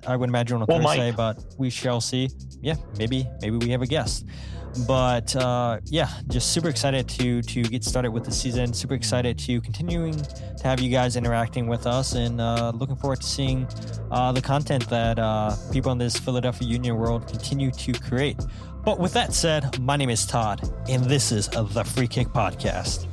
I would imagine on Thursday, but we shall see. Yeah, maybe we have a guest. But yeah, just super excited to get started with the season. Super excited to continuing to have you guys interacting with us, and looking forward to seeing the content that people in this Philadelphia Union world continue to create. But with that said, my name is Todd, and this is the Free Kick Podcast.